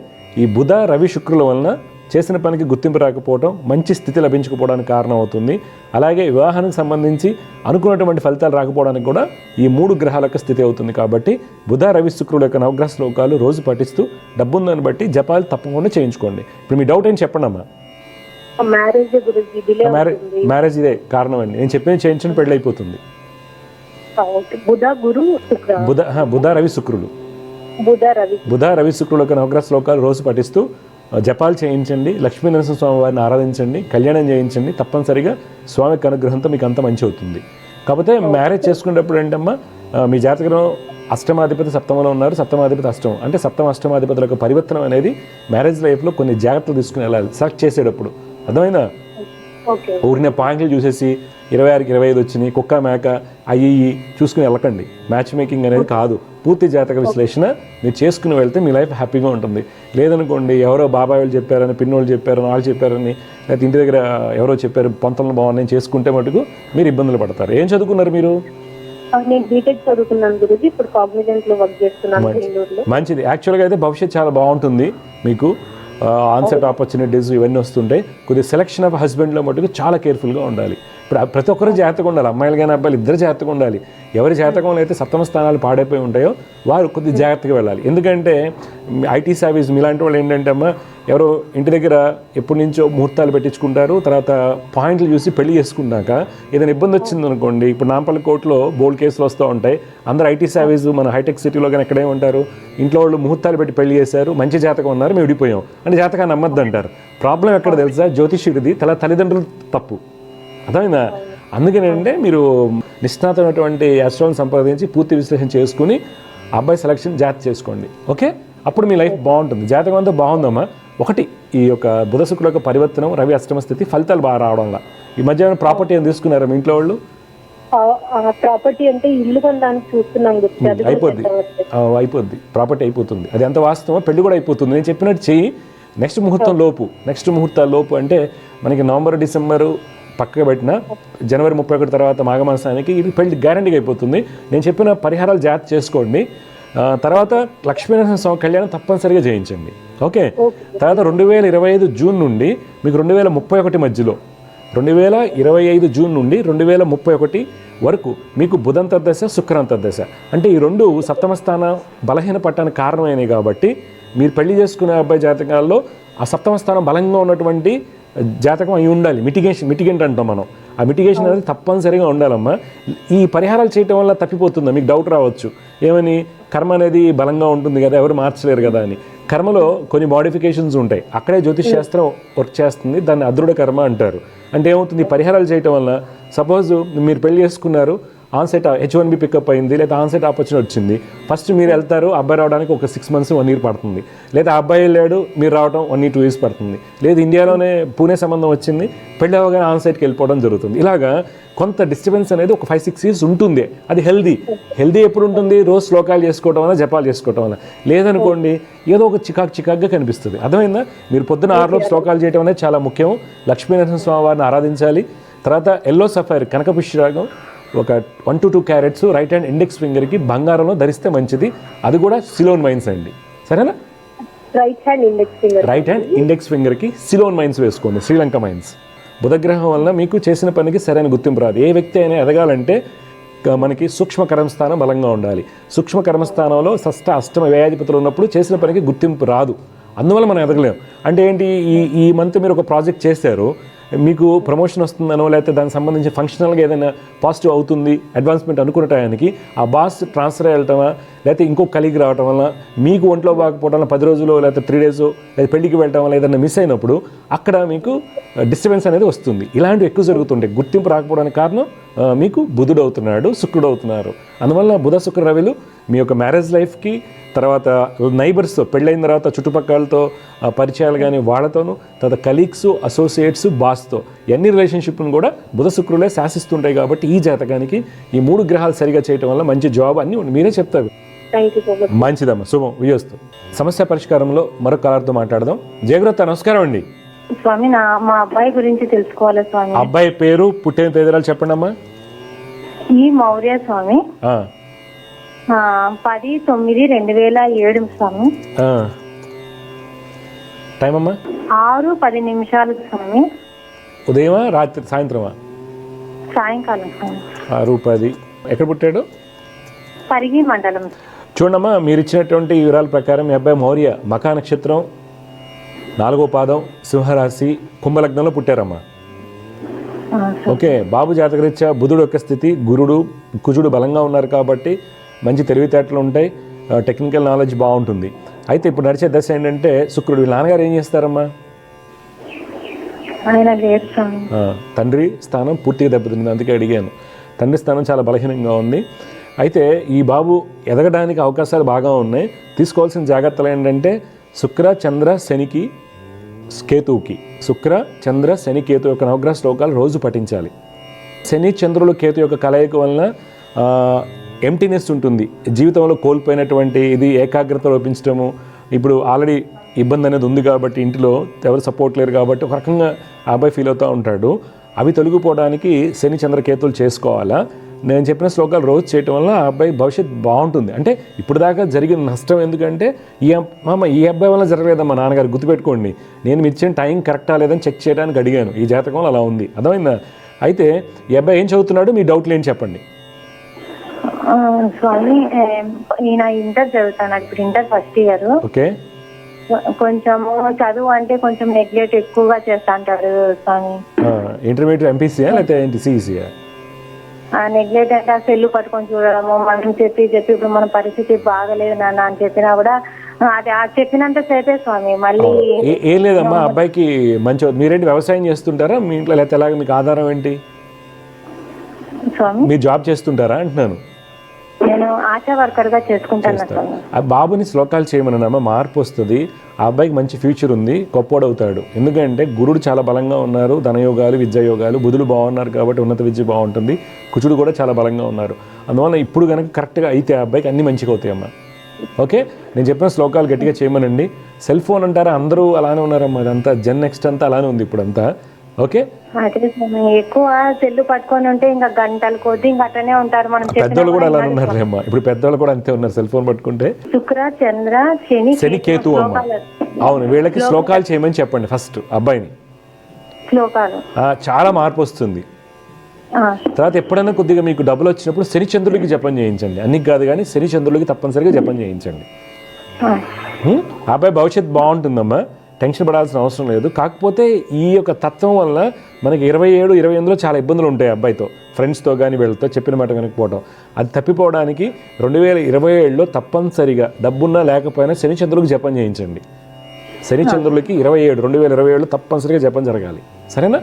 ఈ బుధ రవి శుక్రుల వలన చేసిన పనికి గుర్తింపు రాకపోవడం, మంచి స్థితి లభించకపోవడానికి కారణం అవుతుంది. అలాగే వివాహానికి సంబంధించి అనుకున్నటువంటి ఫలితాలు రాకపోవడానికి కూడా ఈ 3 గ్రహాల యొక్క స్థితి అవుతుంది. కాబట్టి బుధ రవి శుక్రుల యొక్క నవగ్రహ శ్లోకాలు రోజు పఠిస్తూ డబ్బుందని బట్టి జపాలు తప్పకుండా చేయించుకోండి. ఇప్పుడు మీ డౌట్ ఏం చెప్పండి అమ్మా. మ్యారేజ్ ఇదే కారణం అండి. నేను చెప్పిన చేయించండి, పెళ్ళి అయిపోతుంది. బుధ రవి శుక్రులు యొక్క నవగ్రహ శ్లోకాలు రోజు పఠిస్తూ జపాలు చేయించండి. లక్ష్మీనరసింహ స్వామి వారిని ఆరాధించండి, కళ్యాణం చేయించండి. తప్పనిసరిగా స్వామి యొక్క అనుగ్రహంతో మీకు అంత మంచి అవుతుంది. కాకపోతే మ్యారేజ్ చేసుకునేటప్పుడు ఏంటమ్మా, మీ జాతకం అష్టమాధిపతి సప్తమంలో ఉన్నారు, సప్తమాధిపతి అష్టమం. అంటే సప్తమ అష్టమాధిపతుల యొక్క పరివర్తనం అనేది మ్యారేజ్ లైఫ్లో కొన్ని జాగ్రత్తలు తీసుకుని వెళ్ళాలి సెలెక్ట్ చేసేటప్పుడు. అర్థమైందా? ఊరినే పాయింట్లు చూసేసి 26కి 25 వచ్చినాయి, కుక్క మేక అయ్యి చూసుకుని వెళ్ళకండి. మ్యాచ్ మేకింగ్ అనేది కాదు, పూర్తి జాతక విశ్లేషణ మీరు చేసుకుని వెళ్తే మీ లైఫ్ హ్యాపీగా ఉంటుంది. లేదనుకోండి, ఎవరో బాబాయ్ వాళ్ళు చెప్పారని, పిన్నోళ్ళు చెప్పారని, వాళ్ళు చెప్పారని, లేకపోతే ఇంటి దగ్గర ఎవరో చెప్పారు పొంతలను బాగున్నాయి చేసుకుంటే మటుకు మీరు ఇబ్బందులు పడతారు. ఏం చదువుకున్నారు మీరు? నేను బీటెక్ చదువుకున్నాను గురుజీ. ఇప్పుడు కాగ్నిజెంట్ లో వర్క్ చేస్తున్నాను బెంగళూరులో. మంచిది. యాక్చువల్గా అయితే భవిష్యత్తు చాలా బాగుంటుంది మీకు. ఆన్సెట్ ఆపర్చునిటీస్ ఇవన్నీ వస్తుంటాయి. కొద్దిగా సెలక్షన్ ఆఫ్ హస్బెండ్లో మటుకు చాలా కేర్ఫుల్గా ఉండాలి. ఇప్పుడు ప్రతి ఒక్కరు జాగ్రత్తగా ఉండాలి, అమ్మాయిలు కానీ అబ్బాయిలు ఇద్దరు జాగ్రత్తగా ఉండాలి. ఎవరి జాతకంలో అయితే సప్తమ స్థానాలు పాడైపోయి ఉంటాయో వారు కొద్దిగా జాగ్రత్తగా వెళ్ళాలి. ఎందుకంటే ఐటీ సర్వీస్ మీలాంటి వాళ్ళు ఏంటంటే అమ్మ, ఎవరో ఇంటి దగ్గర ఎప్పటి నుంచో ముహూర్తాలు పెట్టించుకుంటారు, తర్వాత పాయింట్లు చూసి పెళ్లి చేసుకున్నాక ఏదైనా ఇబ్బంది వచ్చిందనుకోండి, ఇప్పుడు నాంపల్లి కోర్టులో బోల్డ్ కేసులు వస్తూ ఉంటాయి. అందరూ ఐటీ సర్వీస్ మన హైటెక్ సిటీలో కానీ ఎక్కడే ఉంటారు, ఇంట్లో వాళ్ళు ముహూర్తాలు పెట్టి పెళ్లి చేశారు, మంచి జాతకం ఉన్నారు, మేము విడిపోయాం అంటే జాతకాన్ని నమ్మద్దు అంటారు. ప్రాబ్లం ఎక్కడ తెలుసా? జ్యోతిష్యుడిది, తల్లిదండ్రులు తప్పు. అర్థమైందా? అందుకనంటే మీరు నిష్ణాతమైనటువంటి అస్ట్రాలను సంప్రదించి పూర్తి విశ్లేషణ చేసుకుని అబ్బాయి సెలక్షన్ జాగ్రత్త చేసుకోండి. ఓకే, అప్పుడు మీ లైఫ్ బాగుంటుంది. జాతకం అంతా బాగుందమ్మా. ఒకటి, ఈ యొక్క బుధ శుక్రుల యొక్క పరివర్తనం, రవి అష్టమ స్థితి, ఫలితాలు బాగా రావడం వల్ల. ఈ మధ్య ప్రాపర్టీ ఏం తీసుకున్నారా మీ ఇంట్లో వాళ్ళు? ప్రాపర్టీ అంటే ఇల్లు కొనడానికి చూస్తున్నాం. అయిపోద్ది, ప్రాపర్టీ అయిపోతుంది. అది ఎంత వాస్తవమో పెళ్లి కూడా అయిపోతుంది. నేను చెప్పినట్టు చెయ్యి. నెక్స్ట్ ముహూర్తాల లోపు అంటే మనకి నవంబర్ డిసెంబరు పక్కగా పెట్టిన జనవరి 31 తర్వాత మాఘమాసానికి ఇది పెళ్లి గ్యారంటీగా అయిపోతుంది. నేను చెప్పిన పరిహారాలు జాగ్రత్త చేసుకోండి. తర్వాత లక్ష్మీనరసింహ స్వామి కళ్యాణం తప్పనిసరిగా చేయించండి. ఓకే, తర్వాత 2025 జూన్ నుండి మీకు 2031 మధ్యలో 2025 జూన్ నుండి 2031 వరకు మీకు బుధంతర్దశ, శుక్రాంతర్దశ. అంటే ఈ 2 సప్తమ స్థానం బలహీన పట్టడానికి కారణమైనవి. కాబట్టి మీరు పెళ్లి చేసుకునే అబ్బాయి జాతకాల్లో ఆ సప్తమ స్థానం బలంగా ఉన్నటువంటి జాతకం అయి ఉండాలి. మిటిగెంట్ అంటాం మనం. ఆ మిటిగేషన్ అనేది తప్పనిసరిగా ఉండాలమ్మా. ఈ పరిహారాలు చేయటం వల్ల తప్పిపోతుందా? మీకు డౌట్ రావచ్చు, ఏమని కర్మ అనేది బలంగా ఉంటుంది కదా, ఎవరు మార్చలేరు కదా అని. కర్మలో కొన్ని మోడిఫికేషన్స్ ఉంటాయి. అక్కడే జ్యోతిష్ శాస్త్రం వర్క్ చేస్తుంది. దాన్ని అదృఢ కర్మ అంటారు. అంటే ఏమవుతుంది, పరిహారాలు చేయటం వల్ల సపోజ్ మీరు పెళ్లి చేసుకున్నారు, ఆన్సైట్ H1B పికప్ అయింది, లేదా ఆన్సైట్ ఆపర్చునిటీ వచ్చింది. ఫస్ట్ మీరు వెళ్తారు, అబ్బాయి రావడానికి ఒక 6 months 1 year పడుతుంది. లేదా అబ్బాయి వెళ్ళాడు, మీరు రావడం 1 year 2 years పడుతుంది. లేదు ఇండియాలోనే పూణే సంబంధం వచ్చింది, పెళ్ళి అవ్వగానే ఆన్సైట్కి వెళ్ళిపోవడం జరుగుతుంది. ఇలాగా కొంత డిస్టర్బెన్స్ అనేది ఒక 5-6 years ఉంటుంది. అది హెల్దీ ఎప్పుడు ఉంటుంది? రోజు శ్లోకాలు చేసుకోవడం వల్ల, జపాలు చేసుకోవడం వల్ల. లేదనుకోండి ఏదో ఒక చికాగ్గా కనిపిస్తుంది. అర్థమైందా? మీరు పొద్దున 6 లోపు శ్లోకాలు చేయడం అనేది చాలా ముఖ్యం. లక్ష్మీనరసింహ స్వామి వారిని ఆరాధించాలి. తర్వాత ఎల్లో సఫైర్ కనకపుష్యరాగం ఒక 1 to 2 carats right hand index ఫింగర్కి బంగారంలో ధరిస్తే మంచిది. అది కూడా సిలోన్ మైన్స్ అండి, సరేనా? రైట్ హ్యాండ్ ఇండెక్స్ ఫింగర్కి సిలోన్ మైన్స్ వేసుకోండి, శ్రీలంక మైన్స్. బుధగ్రహం వల్ల మీకు చేసిన పనికి సరైన గుర్తింపు రాదు. ఏ వ్యక్తి అయినా ఎదగాలంటే మనకి సూక్ష్మ కర్మస్థానం బలంగా ఉండాలి. సూక్ష్మ కర్మస్థానంలో షష్ఠ అష్టమ వ్యయాధిపతులు ఉన్నప్పుడు చేసిన పనికి గుర్తింపు రాదు. అందువల్ల మనం ఎదగలేం. అంటే ఏంటి, ఈ మంత్ మీరు ఒక ప్రాజెక్ట్ చేశారు, మీకు ప్రమోషన్ వస్తుందనో లేకపోతే దానికి సంబంధించి ఫంక్షనల్గా ఏదైనా పాజిటివ్ అవుతుంది, అడ్వాన్స్మెంట్ అనుకునే టయానికి ఆ బాస్ ట్రాన్స్ఫర్ అయ్యటమా, లేకపోతే ఇంకో కలిగి రావటం వల్ల, మీకు ఒంట్లో బాగపోవడం వల్ల 10 రోజులు లేకపోతే 3 days లేదా పెళ్లికి వెళ్ళటం వల్ల ఏదైనా మిస్ అయినప్పుడు అక్కడ మీకు డిస్టర్బెన్స్ అనేది వస్తుంది. ఇలాంటివి ఎక్కువ జరుగుతుంటాయి. గుర్తింపు రాకపోవడానికి కారణం మీకు బుధుడు అవుతున్నాడు, శుక్రుడు అవుతున్నారు. అందువల్ల బుధ శుక్ర రవిలు మీ యొక్క మ్యారేజ్ లైఫ్కి, తర్వాత నైబర్స్తో పెళ్ళైన తర్వాత చుట్టుపక్కలతో పరిచయాలు కానీ వాళ్ళతోనూ, తర్వాత కలీగ్స్, అసోసియేట్స్, బాస్తో ఎన్ని రిలేషన్షిప్ను కూడా బుధ శుక్రులే శాసిస్తుంటాయి. కాబట్టి ఈ జాతకానికి ఈ 3 గ్రహాలు సరిగా చేయటం వల్ల మంచి జాబ్ అన్నీ మీరే చెప్తారు. మంచిదమ్మా, శుభం, విజయస్తు. సమస్య పరిష్కారంలో మరొక కలర్తో మాట్లాడదాం. జయగ్రత, నమస్కారం అండి. స్వామి, మా అబ్బాయి గురించి తెలుసుకోవాలి స్వామి. అబ్బాయి పేరు, పుట్టిన తేదీలు చెప్పండి అమ్మా. ఈ మౌర్య స్వామి, 10/9/2007 స్వామి. టైం అమ్మా? 6:10 స్వామి. ఉదయమా, రాత్రి, సాయంత్రమా? సాయంకాలం స్వామి. 6:10. ఎక్కడ పుట్టాడు? పరిగి మండలం. చూడమ్మా, మీరు ఇచ్చినటువంటి వివరాల ప్రకారం మీ అబ్బాయి మౌర్య మఖా నక్షత్రం, 4వ పాదం, సింహరాశి, కుంభలగ్నంలో పుట్టారమ్మా. ఓకే. బాబు జాతకరీత్యా బుధుడు యొక్క స్థితి, గురుడు కుజుడు బలంగా ఉన్నారు కాబట్టి మంచి తెలివితేటలు ఉంటాయి, టెక్నికల్ నాలెడ్జ్ బాగుంటుంది. అయితే ఇప్పుడు నడిచే దశ ఏంటంటే శుక్రుడు. వీళ్ళ నాన్నగారు ఏం చేస్తారమ్మా? తండ్రి స్థానం పూర్తిగా దెబ్బతింది, అందుకే అడిగాను. తండ్రి స్థానం చాలా బలహీనంగా ఉంది. అయితే ఈ బాబు ఎదగడానికి అవకాశాలు బాగా ఉన్నాయి. తీసుకోవాల్సిన జాగ్రత్తలు ఏంటంటే శుక్ర చంద్ర శనికి కేతువుకి, శుక్ర చంద్ర శని కేతు యొక్క నవగ్రహ శ్లోకాలు రోజు పఠించాలి. శని చంద్రులు కేతు యొక్క కలయిక వలన ఎంటీనెస్ ఉంటుంది, జీవితంలో కోల్పోయినటువంటి ఇది ఏకాగ్రత లోపించడము. ఇప్పుడు ఆల్రెడీ ఇబ్బంది అనేది ఉంది కాబట్టి ఇంటిలో ఎవరు సపోర్ట్ లేరు కాబట్టి ఒక రకంగా ఆ అబ్బాయి ఫీల్ అవుతూ ఉంటాడు. అవి తొలగిపోవడానికి శని చంద్ర కేతువులు చేసుకోవాలా. నేను చెప్పిన శ్లోకాలు రోజు చేయటం వల్ల ఆ అబ్బాయి భవిష్యత్ బాగుంటుంది. అంటే ఇప్పుడు దాకా జరిగిన నష్టం ఎందుకంటే ఈ అబ్బాయి వల్ల జరగలేదమ్మా నాన్నగారు, గుర్తుపెట్టుకోండి. నేను మీరు ఇచ్చిన టైం కరెక్టా లేదని చెక్ చేయడానికి అడిగాను. ఈ జాతకం వల్ల అలా ఉంది, అర్థమైందా? అయితే ఈ అబ్బాయి ఏం చదువుతున్నాడు, మీ డౌట్లు ఏంటి చెప్పండి. స్వామి, ఈయన ఇంటర్ చదువుతాను, ఇప్పుడు ఇంటర్ ఫస్ట్ ఇయర్. ఓకే. కొంచెము చదువు అంటే కొంచెం నెగ్లెక్ట్ ఎక్కువగా చేస్తా అంటాడు స్వామి. ఇంటర్మీడియట్ ఎంపీసీయా లేకపోతే ఏంటి, సిఈసీయా? నెగ్లెక్ట్ అంటే ఆ సెల్లు పట్టుకొని చూడడము, మనం చెప్పి ఇప్పుడు మన పరిస్థితి బాగలేదు నాన్న అని చెప్పినా కూడా అది చెప్పినంత సేపే స్వామి. మళ్ళీ ఏం లేదమ్మా, అబ్బాయికి మంచి. మీరేంటి వ్యవసాయం చేస్తుంటారా మీ ఇంట్లో, లేకపోతే ఎలాగ, మీకు ఆధారం ఏంటి? స్వామి, మీరు జాబ్ చేస్తుంటారా అంటున్నాను. నేను ఆశా వర్కర్ గా చేసుకుంటాను. ఆ బాబుని శ్లోకాలు చేయమన్నామా, మార్పు వస్తుంది. ఆ అబ్బాయికి మంచి ఫ్యూచర్ ఉంది, గొప్పోడవుతాడు. ఎందుకంటే గురుడు చాలా బలంగా ఉన్నారు, ధనయోగాలు, విద్యాయోగాలు, బుధులు బాగున్నారు కాబట్టి ఉన్నత విద్య బాగుంటుంది, కుజుడు కూడా చాలా బలంగా ఉన్నారు. అందువల్ల ఇప్పుడు కనుక కరెక్ట్గా అయితే ఆ అబ్బాయికి అన్ని మంచిగా అవుతాయమ్మా. ఓకే. నేను చెప్పిన శ్లోకాలు గట్టిగా చేయమనండి. సెల్ ఫోన్ అంటారా, అందరూ అలానే ఉన్నారమ్మా. అదంతా జెన్ నెక్స్ట్ అంతా అలానే ఉంది ఇప్పుడు అంతా. ఓకే. ఎక్కువ సెల్లు పట్టుకొని ఉంటే ఇంకా గంటలు కొద్ది ఇంకా అట్లనే ఉంటారు. మనం పెద్దోళ్ళు కూడా అలా ఉన్నారేమ్మా, ఇప్పుడు పెద్దోళ్ళు కూడా అంతే ఉన్నారు సెల్ ఫోన్ పట్టుకుంటే. శుక్ర చంద్ర శని కేతు అమ్మ. అవును, వీళ్ళకి శ్లోకాలు చేయమని చెప్పండి ఫస్ట్ అబ్బాయిని. శ్లోకాలు చాలా మార్పు వస్తుంది. తర్వాత ఎప్పుడైనా కొద్దిగా మీకు డబ్బులు వచ్చినప్పుడు శని చంద్రుడికి జపం చేయించండి. అన్నికి కాదు కానీ శని చంద్రుడికి తప్పనిసరిగా జపం చేయించండి. అబ్బాయి భవిష్యత్తు బాగుంటుందమ్మా. టెన్షన్ పడాల్సిన అవసరం లేదు. కాకపోతే ఈ యొక్క తత్వం వల్ల మనకి 27, 28లో చాలా ఇబ్బందులు ఉంటాయి అబ్బాయితో, ఫ్రెండ్స్తో కానీ వీళ్ళతో చెప్పిన మాట వినకపోవడం. అది తప్పిపోవడానికి 2027లో తప్పనిసరిగా డబ్బున్నా లేకపోయినా శని చంద్రులకు జపం చేయించండి. శని చంద్రులకి 2027లో తప్పనిసరిగా జపం జరగాలి. సరేనా?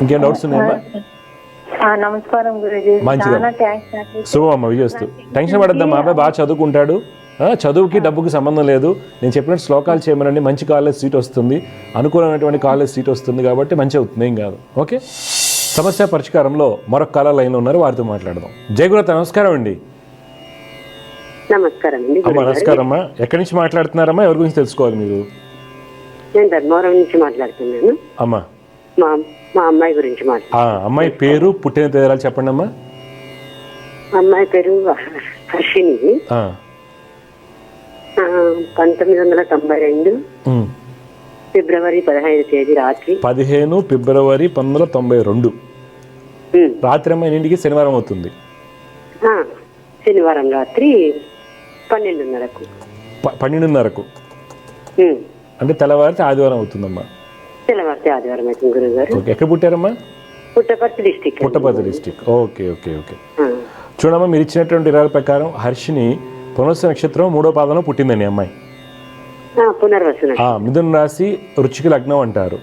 ఇంకేం డౌట్స్ ఉన్నాయమ్మా? నమస్కారం గురుజీ. మంచిదమ్మా, శుభమమ్మ, విజయస్తు. టెన్షన్ పడద్దమ్మా, అబ్బాయి బాగా చదువుకుంటాడు. చదువుకి డబ్బుకి సంబంధం లేదు. నేను చెప్పినట్టు శ్లోకాలు చేయమనండి, మంచి కాలేజ్ సీట్ వస్తుంది, అనుకూలమైనటువంటి కాలేజ్ సీట్ వస్తుంది కాబట్టి మంచి అవుతుంది, ఏం కాదు. ఓకే. సమస్య పరిష్కారంలో మరొక కాలర్ లైన్లో ఉన్నారు, వారితో మాట్లాడదాం. జయగురత, నమస్కారం అండి. నమస్కారం అండి. అమ్మా నమస్కారం అమ్మా. ఎక్కడి నుంచి మాట్లాడుతున్నారమ్మా? ఎవరి గురించి తెలుసుకోవాలి మీరు? నేను ధర్మవరం నుంచి మాట్లాడుతున్నాను అమ్మా. మా అమ్మాయి గురించి అమ్మాయి పేరు, పుట్టిన తేదీలు చెప్పండి అమ్మా. అమ్మాయి పేరు హర్షిని. 1992 ఫిబ్రవరి 15 తేదీ రాత్రి. 15 ఫిబ్రవరి 1992 రాత్రి. అమ్మాయి ఇంటికి శనివారం అవుతుంది. శనివారం రాత్రి 12:30కు. 12:30కు అంటే తెల్లవారితే ఆదివారం అవుతుందమ్మా. తెల్లవారితే ఆదివారం అవుతుంది గురుగారు. ఎక్కడ పుట్టారమ్మా? Puttaparthi district. Okay okay okay. చూడమ్మా, మీరు ఇచ్చినటువంటి వివరాల ప్రకారం హర్షిని పునర్వసు నక్షత్రం 3వ పాదంలో పుట్టిందండి అమ్మాయి. మిథున రాశి, వృశ్చిక లగ్నం అంటారు.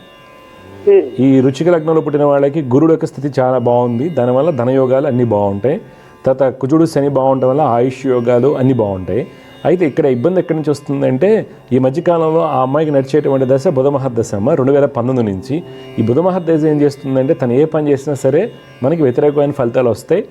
ఈ వృశ్చిక లగ్నంలో పుట్టిన వాళ్ళకి గురుడు యొక్క స్థితి చాలా బాగుంది, దానివల్ల ధనయోగాలు అన్నీ బాగుంటాయి. తర్వాత కుజుడు శని బాగుండటం వల్ల ఆయుష్ యోగాలు అన్నీ బాగుంటాయి. అయితే ఇక్కడ ఇబ్బంది ఎక్కడి నుంచి వస్తుందంటే, ఈ మధ్యకాలంలో ఆ అమ్మాయికి నడిచేటువంటి దశ బుధ మహర్దశ అమ్మ 2019 నుంచి. ఈ బుధ మహర్దశ ఏం చేస్తుందంటే, తను ఏ పని చేసినా సరే మనకి వ్యతిరేకమైన ఫలితాలు వస్తాయి,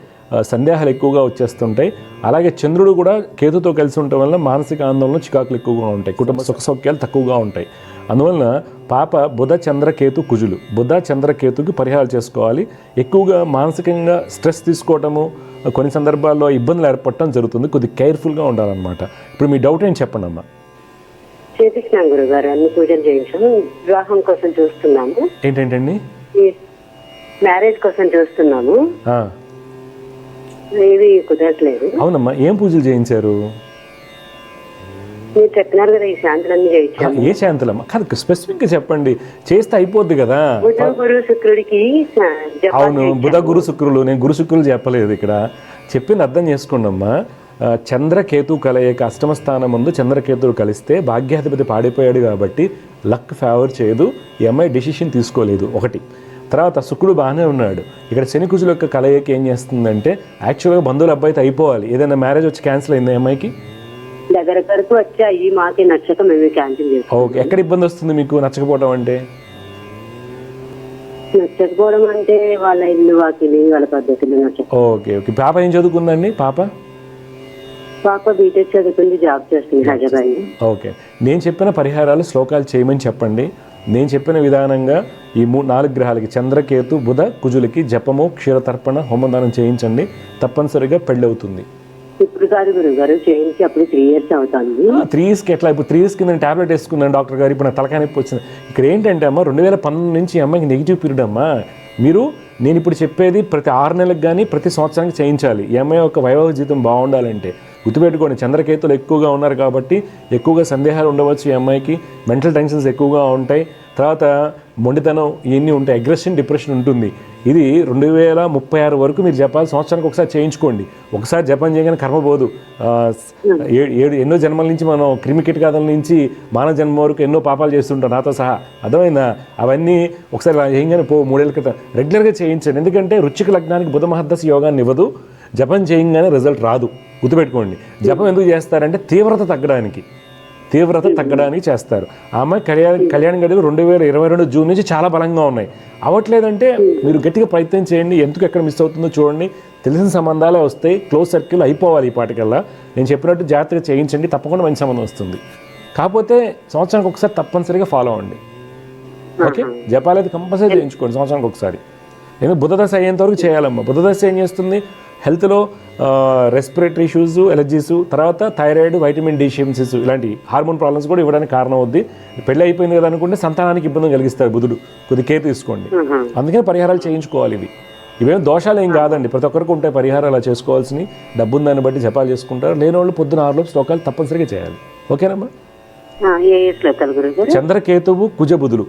సందేహాలు ఎక్కువగా వచ్చేస్తుంటాయి. అలాగే చంద్రుడు కూడా కేతుతో కలిసి ఉండటం వల్ల మానసిక ఆందోళన, చికాకులు ఎక్కువగా ఉంటాయి, కుటుంబ సుఖ సౌఖ్యాలు తక్కువగా ఉంటాయి. అందువలన పాప బుధ చంద్ర కేతు కుజులు, బుధ చంద్ర కేతుకి పరిహారాలు చేసుకోవాలి. ఎక్కువగా మానసికంగా స్ట్రెస్ తీసుకోవటము, కొన్ని సందర్భాల్లో ఇబ్బందులు ఏర్పడటం జరుగుతుంది, కొద్దిగా కేర్ఫుల్గా ఉండాలన్నమాట. ఇప్పుడు మీ డౌట్ ఏం చెప్పండి అమ్మా. చేపించినాం గురుగారు, అన్ని పూజలు చేయించాము. వివాహం కోసం చూస్తున్నాము. ఏంటండి? మ్యారేజ్ కోసం చూస్తున్నాము, ఏది కుదరట్లేదు. అవునమ్మా, ఏం పూజలు చేయించారు? మీరు చెప్పినారు కదా, ఈ శాంతులన్నీ చేయించాము. ఏ శాంతులమ్మా? కాదు, స్పెసిఫిక్ గా చెప్పండి, చేస్తే అయిపోద్ది కదా. బుధ గురు శుక్రుడికి. అవును, బుధ గురు శుక్రులు. నేను గురు శుక్రులు చెప్పలేదు ఇక్కడ, చెప్పింది అర్థం చేసుకోండి అమ్మా. చంద్రకేతు కలయిక, అష్టమ స్థానం ముందు చంద్రకేతుడు కలిస్తే భాగ్యాధిపతి పాడిపోయాడు కాబట్టి లక్ ఫేవర్ చేయదు, ఈ అమ్మాయి డెసిషన్ తీసుకోలేదు ఒకటి. తర్వాత శుక్రుడు బాగానే ఉన్నాడు. ఇక్కడ శని కుజుల యొక్క కలయిక ఏం చేస్తుందంటే, యాక్చువల్గా బంధువుల అబ్బాయితో అయిపోవాలి. ఏదైనా మ్యారేజ్ వచ్చి క్యాన్సిల్ అయింది అమ్మాయికి? దగ్గర వరకు వచ్చాయి, మాకి నచ్చక మేము క్యాన్సిల్ చేస్తాం. ఓకే. ఎక్కడ ఇబ్బంది వస్తుంది మీకు నచ్చకపోవడం అంటే? నచ్చకపోవడం అంటే వాళ్ళ ఇల్లు వాకిలి, వాళ్ళ పద్ధతులు నచ్చక. Okay okay. పాప ఏం చదువుకుందండి? పాప బీటెక్ చదువుకుంది, జాబ్ చేస్తుంది హైదరాబాద్. ఓకే. నేను చెప్పిన పరిహారాలు, శ్లోకాలు చేయమని చెప్పండి. నేను చెప్పిన విధానంగా ఈ 4 గ్రహాలకి, చంద్రకేతు బుధ కుజులకి జపము, క్షీరతర్పణ, హోమదానం చేయించండి, తప్పనిసరిగా పెళ్ళి అవుతుంది. ఇప్పుడు కాదు గురుగారు, చేయించి అప్పుడు 3 years అవుతుంది. 3 yearsకి ఎట్లా? ఇప్పుడు 3 years కింద టాబ్లెట్ వేసుకున్నాను డాక్టర్ గారు, ఇప్పుడు నా తలకాయ నొప్పి వచ్చింది. ఇక్కడ ఏంటంటే అమ్మ, 2019 నుంచి అమ్మాయికి నెగిటివ్ పీరియడ్ అమ్మా. మీరు, నేను ఇప్పుడు చెప్పేది ప్రతి 6 నెలలకు కానీ ప్రతి సంవత్సరానికి చేయించాలి. ఈ అమ్మాయి యొక్క వైవాహిక జీవితం బాగుండాలంటే. గుర్తుపెట్టుకోండి, చంద్రకేతులు ఎక్కువగా ఉన్నారు కాబట్టి ఎక్కువగా సందేహాలు ఉండవచ్చు ఈ అమ్మాయికి, మెంటల్ టెన్షన్స్ ఎక్కువగా ఉంటాయి, తర్వాత మొండితనం ఇవన్నీ ఉంటాయి, అగ్రెషన్, డిప్రెషన్ ఉంటుంది. ఇది 2036 వరకు మీరు జపాలు సంవత్సరానికి ఒకసారి చేయించుకోండి. ఒకసారి జపం చేయగానే కర్మ పోదు. 7 ఎన్నో జన్మల నుంచి మనం క్రిమికీటకాదుల నుంచి మానవ జన్మ వరకు ఎన్నో పాపాలు చేస్తుంటాం, నాతో సహా. అర్థమైందా? అవన్నీ ఒకసారి చేయగానే 3 ఏళ్ళ క్రితం రెగ్యులర్గా చేయించండి. ఎందుకంటే వృశ్చిక లగ్నానికి బుధ మహర్దశ యోగాన్ని ఇవ్వదు, జపం చేయగానే రిజల్ట్ రాదు. గుర్తుపెట్టుకోండి. జపం ఎందుకు చేస్తారంటే తీవ్రత తగ్గడానికి చేస్తారు. ఆ అమ్మాయి కళ్యాణ గడియలు 2022 జూన్ నుంచి చాలా బలంగా ఉన్నాయి. అవ్వట్లేదంటే మీరు గట్టిగా ప్రయత్నం చేయండి, ఎందుకు ఎక్కడ మిస్ అవుతుందో చూడండి. తెలిసిన సంబంధాలే వస్తాయి, క్లోజ్ సర్కిల్ అయిపోవాలి ఈ పాటికల్లా. నేను చెప్పినట్టు జాగ్రత్తగా చేయించండి, తప్పకుండా మంచి సంబంధం వస్తుంది. కాకపోతే సంవత్సరానికి ఒకసారి తప్పనిసరిగా ఫాలో అవ్వండి. ఓకే. జపాలు అయితే కంపల్సరీ చేయించుకోండి సంవత్సరానికి ఒకసారి. ఎందుకంటే బుధదశ అయ్యేంత వరకు చేయాలమ్మా. బుధదశ ఏం చేస్తుంది, హెల్త్లో రెస్పిరేటరీ ఇష్యూస్, ఎలర్జీస్, తర్వాత థైరాయిడ్, వైటమిన్ డి డెఫిషియన్సీస్, ఇలాంటి హార్మోన్ ప్రాబ్లమ్స్ కూడా ఇవ్వడానికి కారణం అవుద్ది. పెళ్ళి అయిపోయింది కదా అనుకుంటే సంతానానికి ఇబ్బంది కలిగిస్తారు బుధుడు, కొద్ది కేర్ తీసుకోండి. అందుకని పరిహారాలు చేయించుకోవాలి. ఇవేం దోషాలు ఏం కాదండి, ప్రతి ఒక్కరికి ఉంటే పరిహారాలు అలా చేసుకోవాల్సినవి. డబ్బుని దాన్ని బట్టి జపాలు చేసుకుంటారు. లేని వాళ్ళు పొద్దున 6 లోపు శ్లోకాలు తప్పనిసరిగా చేయాలి. ఓకేనమ్మా? ఏ శ్లోకాలు గురుగారు? చంద్రకేతువు కుజబుధులు.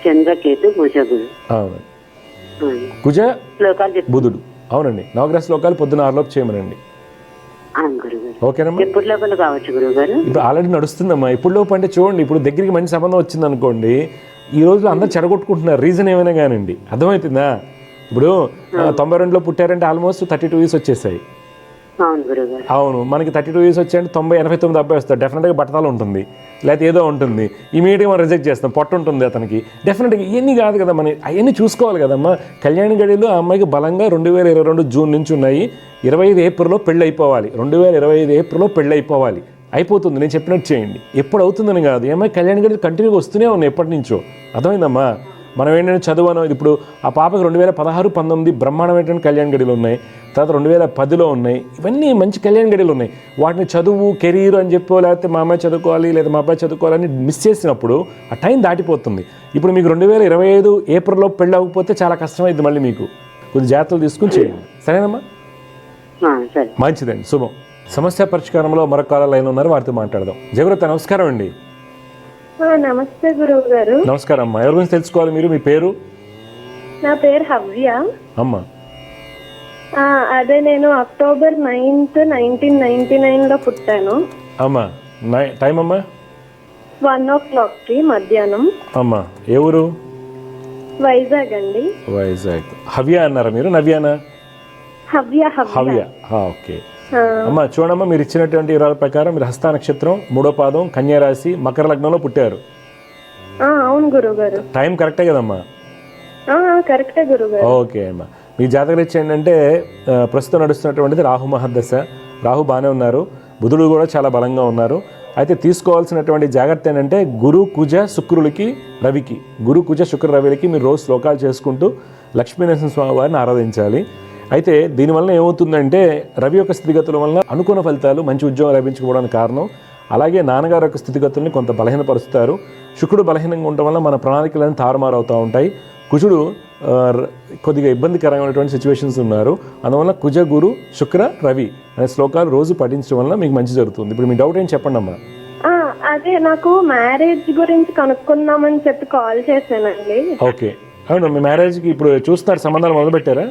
చంద్రకేతు భుజగుడు. అవును, కుజ శ్లోకాలు బుధుడు. అవునండి, నవగ్రహ శ్లోకాలు పొద్దున 6 లోపు చేయమనండి. గురుగారు. ఓకేనమ్మా. ఎప్పుడు లోపల కావచ్చు గురుగారు? ఇప్పుడు ఆల్రెడీ నడుస్తుందమ్మా. ఇప్పుడు లోపు అంటే చూడండి, ఇప్పుడు దగ్గరికి మంచి సంబంధం వచ్చింది అనుకోండి, ఈ రోజులో అందరూ చెడగొట్టుకుంటున్నారు, రీజన్ ఏమైనా కానివ్వండి. అర్థమవుతుందా? ఇప్పుడు 92లో పుట్టారంటే ఆల్మోస్ట్ 32 ఇయర్స్ వచ్చేసాయి. అవును గురుగారు. అవును, మనకి 32 ఇయర్స్ వచ్చాయంటే 90, 89 అబ్బాయి వస్తాడు. డెఫినెట్గా బట్టతలు ఉంటుంది, లేకపోతే ఏదో ఉంటుంది. ఇమీడియట్గా మనం రిజెక్ట్ చేస్తాం, పొట్ట ఉంటుంది అతనికి. డెఫినెట్గా ఇవన్నీ కాదు కదా, మనం అవన్నీ చూసుకోవాలి కదమ్మా. కళ్యాణ గడిలో ఆ అమ్మాయికి బలంగా 2022 జూన్ నుంచి ఉన్నాయి. 25 ఏప్రిల్లో పెళ్ళి అయిపోవాలి. 2025 ఏప్రిల్లో పెళ్ళి అయిపోవాలి. అయిపోతుంది, నేను చెప్పినట్టు చేయండి. ఎప్పుడు అవుతుందని కాదు, ఈ అమ్మాయి కళ్యాణ గడిలు కంటిన్యూగా వస్తూనే ఉన్నాయి ఎప్పటి నుంచో. అర్థమైందమ్మా? మనం ఏంటంటే చదువు ఇప్పుడు ఆ పాపకి 2016, 19 బ్రహ్మాండమైనటువంటి కళ్యాణ గడిలు ఉన్నాయి. తర్వాత 2010లో ఉన్నాయి. ఇవన్నీ మంచి కళ్యాణ గడిలు ఉన్నాయి. వాటిని చదువు, కెరీర్ అని చెప్పో, లేకపోతే మా అమ్మాయి చదువుకోవాలి లేదా మా అబ్బాయి చదువుకోవాలని మిస్ చేసినప్పుడు ఆ టైం దాటిపోతుంది. ఇప్పుడు మీకు 2025 ఏప్రిల్లో పెళ్ళి అవ్వకపోతే చాలా కష్టమైంది. మళ్ళీ మీకు కొద్ది జాగ్రత్తలు తీసుకుని చేయండి. సరేనమ్మా? సరే, మంచిదండి, శుభం. సమస్య పరిష్కారంలో మరొక కాలర్ లైన్ ఉన్నారు, వారితో మాట్లాడదాం. జగృత, నమస్కారం అండి. నమస్తే గురువు గారు. నమస్కారం అమ్మా. ఎవరి గురించి తెలుసుకోవాలి మీరు? మీ పేరు? నా పేరు హవ్య. అమ్మా, అదే నేను అక్టోబర్ 9th, 1999లో పుట్టాను. అమ్మా, టైం అమ్మా? 1 o'clock మధ్యాహ్నం. అమ్మా, ఏ ఊరు? వైజాగ్ అండి. వైజాగ్. హవ్య అన్నారా మీరు? నవ్యానా? హవ్య. హవ్య, ఓకే. అమ్మా చూడమ్మా, మీరు ఇచ్చినటువంటి వివరాల ప్రకారం మీరు హస్త నక్షత్రం, 3వ పాదం, కన్యా రాశి, మకర లగ్నంలో పుట్టారు. అవును గురువు గారు. టైం కరెక్టే కదమ్మా? కరెక్టే గురువు గారు. ఓకే అమ్మా. మీ జాతకరీత్యా ఏంటంటే ప్రస్తుతం నడుస్తున్నటువంటిది రాహు మహర్దశ. రాహు బాగానే ఉన్నారు, బుధుడు కూడా చాలా బలంగా ఉన్నారు. అయితే తీసుకోవాల్సినటువంటి జాగ్రత్త ఏంటంటే గురు, కుజ, శుక్రులకి, రవికి, గురు, కుజ, శుక్ర, రవిలకి మీరు రోజు శ్లోకాలు చేసుకుంటూ లక్ష్మీనరసింహ స్వామి వారిని ఆరాధించాలి. అయితే దీనివల్ల ఏమవుతుందంటే రవి యొక్క స్థితిగతుల వల్ల అనుకున్న ఫలితాలు, మంచి ఉద్యోగం లభించకపోవడానికి కారణం. అలాగే నాన్నగారు యొక్క స్థితిగతుల్ని కొంత బలహీనపరుస్తారు. శుక్రుడు బలహీనంగా ఉండటం వల్ల మన ప్రణాళికలను తారుమారు అవుతూ ఉంటాయి. కుజుడు కొద్దిగా ఇబ్బందికరమైనటువంటి సిచ్యువేషన్స్ ఉన్నారు. అందువల్ల కుజ, గురు, శుక్ర, రవి అనే శ్లోకాలు రోజు పఠించడం వల్ల మీకు మంచి జరుగుతుంది. ఇప్పుడు మీ డౌట్ ఏం చెప్పండి అమ్మా. అదే నాకు మ్యారేజ్ గురించి కనుక్కుందామని చెప్పి కాల్ చేశానండి. ఓకే, అవును. మీ మ్యారేజ్కి ఇప్పుడు చూస్తున్నారు, సంబంధాలు మొదలుపెట్టారా?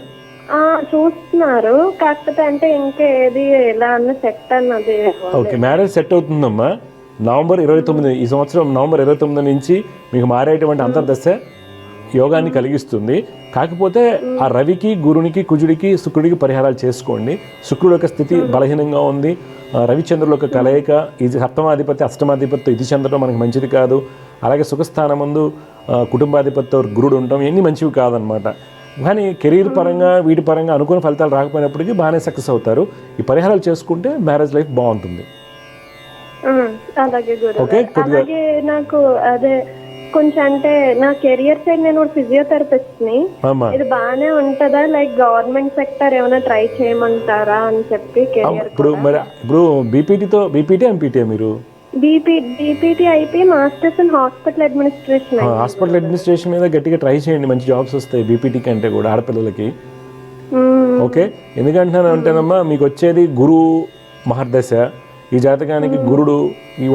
చూస్తున్నారు, కాకపోతే అంటే ఇంకా ఏది ఎలా అన్న సెట్ అన్నది. ఓకే, మ్యారేజ్ సెట్ అవుతుందమ్మా. నవంబర్ 29, ఈ సంవత్సరం నవంబర్ 29 నుంచి మీకు మారేటువంటి అంతర్దశ యోగాన్ని కలిగిస్తుంది. కాకపోతే ఆ రవికి, గురునికి, కుజుడికి, శుక్రుడికి పరిహారాలు చేసుకోండి. శుక్రుడు యొక్క స్థితి బలహీనంగా ఉంది. రవిచంద్రుల యొక్క కలయిక, ఇది సప్తమాధిపతి, అష్టమాధిపతితో ఇది చెందడం మనకి మంచిది కాదు. అలాగే సుఖస్థానం ముందు కుటుంబాధిపతితో గురుడు ఉండటం ఇవన్నీ మంచివి కాదనమాట. కానీ కెరీర్ పరంగా, వీటి పరంగా అనుకున్న ఫలితాలు రాకపోయినప్పటికీ బాగానే సక్సెస్ అవుతారు. ఈ పరిహారాలు చేసుకుంటే మ్యారేజ్ లైఫ్ బాగుంటుంది. అలాగే నాకు అదే కొంచెం అంటే నా కెరియర్ సైడ్ నేను ఫిజియోథెరపిస్ట్ ని, ఇది బాగానే ఉంటదా? లైక్ గవర్నమెంట్ సెక్టర్ ఏమైనా ట్రై చేయమంటారా అని చెప్పి కెరియర్. ఇప్పుడు బీపీటీ ఎంపీటీ మీరు? బీపీటీ అయిపోయి masters in hospital administration. Hospital administration మీద గట్టిగా ట్రై చేయండి, మంచి జాబ్స్ వస్తాయి బీపీటీ కంటే కూడా ఆడపిల్లలకి. ఓకే, ఎందుకంటున్నాను అంటేనమ్మా, మీకు వచ్చేది గురు మహర్దశ. ఈ జాతకానికి గురుడు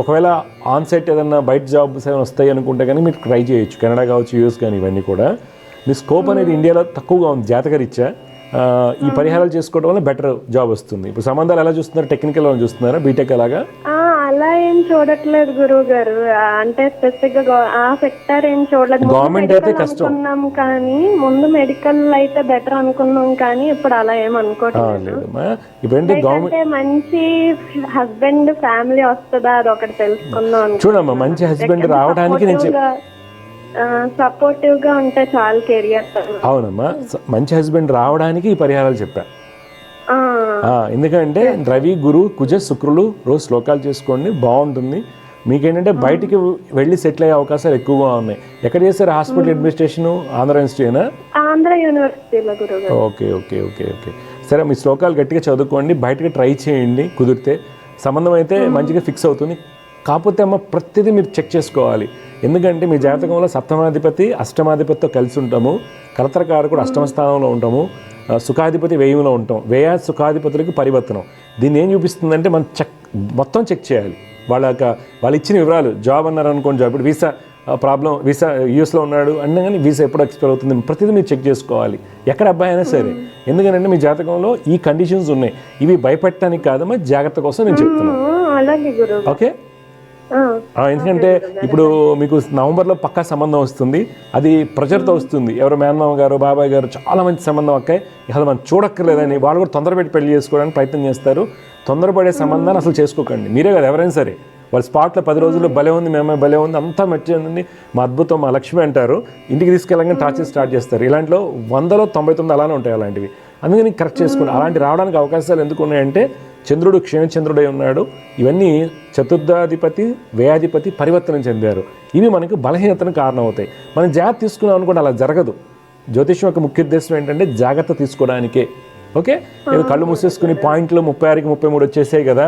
ఒకవేళ ఆన్సైట్ ఏదన్నా బయట జాబ్స్ ఏమైనా వస్తాయి అనుకుంటే కానీ మీరు ట్రై చేయొచ్చు. కెనడా కావచ్చు, యూఎస్ కానీ, ఇవన్నీ కూడా. మీ స్కోప్ అనేది ఇండియాలో తక్కువగా ఉంది జాతకరీత్యా. ఈ పరిహారాలు చేసుకోవడం వల్ల బెటర్ జాబ్ వస్తుంది. ఇప్పుడు సంబంధాలు ఎలా చూస్తున్నారు? టెక్నికల్ చూస్తున్నారా? బీటెక్ అలాగా? అలా ఏం చూడట్లేదు గురువు గారు. అంటే స్పెసిఫిక్ గా ఆ సెక్టర్ ఏం చూడలేదు. గవర్నమెంట్ అయితే కష్టం అనుకున్నాం కానీ, ముందు మెడికల్ అయితే బెటర్ అనుకున్నాం కానీ ఇప్పుడు అలా ఏం అనుకోవట్లేదు. ఇప్పుడు మంచి హస్బెండ్ ఫ్యామిలీ వస్తుందా అది ఒకటి తెలుసుకుందాం. చూడమ్మా, మంచి హస్బెండ్ రావడానికి నేను సపోర్టివ్ గా ఉంటే చాలు కెరియర్. అవునమ్మా, మంచి హస్బెండ్ రావడానికి ఈ పరిహారాలు చెప్పా. ఎందుకంటే రవి, గురు, కుజ, శుక్రులు రోజు శ్లోకాలు చేసుకోండి, బాగుంటుంది. మీకేంటంటే బయటికి వెళ్ళి సెటిల్ అయ్యే అవకాశాలు ఎక్కువగా ఉన్నాయి. ఎక్కడ చేస్తారు? హాస్పిటల్ అడ్మినిస్ట్రేషన్, ఆంధ్ర యూనివర్సిటీనా? ఆంధ్ర యూనివర్సిటీలో. ఓకే ఓకే ఓకే ఓకే సరే, మీ శ్లోకాలు గట్టిగా చదువుకోండి, బయటకి ట్రై చేయండి. కుదిరితే సంబంధం అయితే మంచిగా ఫిక్స్ అవుతుంది. కాకపోతే అమ్మ, ప్రతిదీ మీరు చెక్ చేసుకోవాలి. ఎందుకంటే మీ జాతకంలో సప్తమాధిపతి, అష్టమాధిపతితో కలిసి ఉంటాము. కలత్రకారకుడు అష్టమ స్థానంలో ఉంటాము. సుఖాధిపతి వ్యయంలో ఉంటాం. వ్యయ సుఖాధిపతులకు పరివర్తనం. దీన్ని ఏం చూపిస్తుందంటే మనం మొత్తం చెక్ చేయాలి. వాళ్ళు ఇచ్చిన వివరాలు, జాబ్ అన్నారు అనుకోండి, జాబ్ ఇప్పుడు వీసా ప్రాబ్లం, వీసా యూఎస్లో ఉన్నాడు అన్నా కానీ వీసా ఎప్పుడు ఎక్స్పైర్ అవుతుంది, ప్రతిదీ మీరు చెక్ చేసుకోవాలి, ఎక్కడ అబ్బాయి అయినా సరే. ఎందుకంటే మీ జాతకంలో ఈ కండిషన్స్ ఉన్నాయి. ఇవి భయపెట్టడానికి కాదమ్మా, జాగ్రత్త కోసం నేను చెప్తున్నాను. ఓకే, ఎందుకంటే ఇప్పుడు మీకు నవంబర్లో పక్కా సంబంధం వస్తుంది, అది ప్రెజర్తో వస్తుంది. ఎవరు మేనమామ గారు, బాబాయ్ గారు చాలా మంచి సంబంధం అక్కాయి, అసలు మనం చూడక్కర్లేదని వాళ్ళు కూడా తొందరపెట్టి పెళ్లి చేసుకోవడానికి ప్రయత్నం చేస్తారు. తొందరపడే సంబంధాన్ని అసలు చేసుకోకండి. మీరే కదా ఎవరైనా సరే, వాళ్ళ స్పాట్లో 10 రోజుల్లో భలే ఉంది, మేమే భలే ఉంది, అంతా మెచ్చింది, మా అద్భుతం, మా లక్ష్మి అంటారు. ఇంటికి తీసుకెళ్ళగానే టార్చర్ స్టార్ట్ చేస్తారు. ఇలాంటిలో 100లో 99 అలానే ఉంటాయి అలాంటివి. అందుకని కరెక్ట్ చేసుకోండి. అలాంటి రావడానికి అవకాశాలు ఎందుకు ఉన్నాయంటే చంద్రుడు క్షీణచంద్రుడై ఉన్నాడు. ఇవన్నీ చతుర్థాధిపతి, వ్యయాధిపతి పరివర్తనం చెందారు. ఇవి మనకు బలహీనతను కారణం అవుతాయి. మనం జాగ్రత్త తీసుకున్నాం అనుకోండి, అలా జరగదు. జ్యోతిష్యం యొక్క ముఖ్య ఉద్దేశం ఏంటంటే జాగ్రత్త తీసుకోవడానికే. ఓకే, ఏదో కళ్ళు మూసేసుకుని పాయింట్లు 36కి 33 వచ్చేసాయి కదా,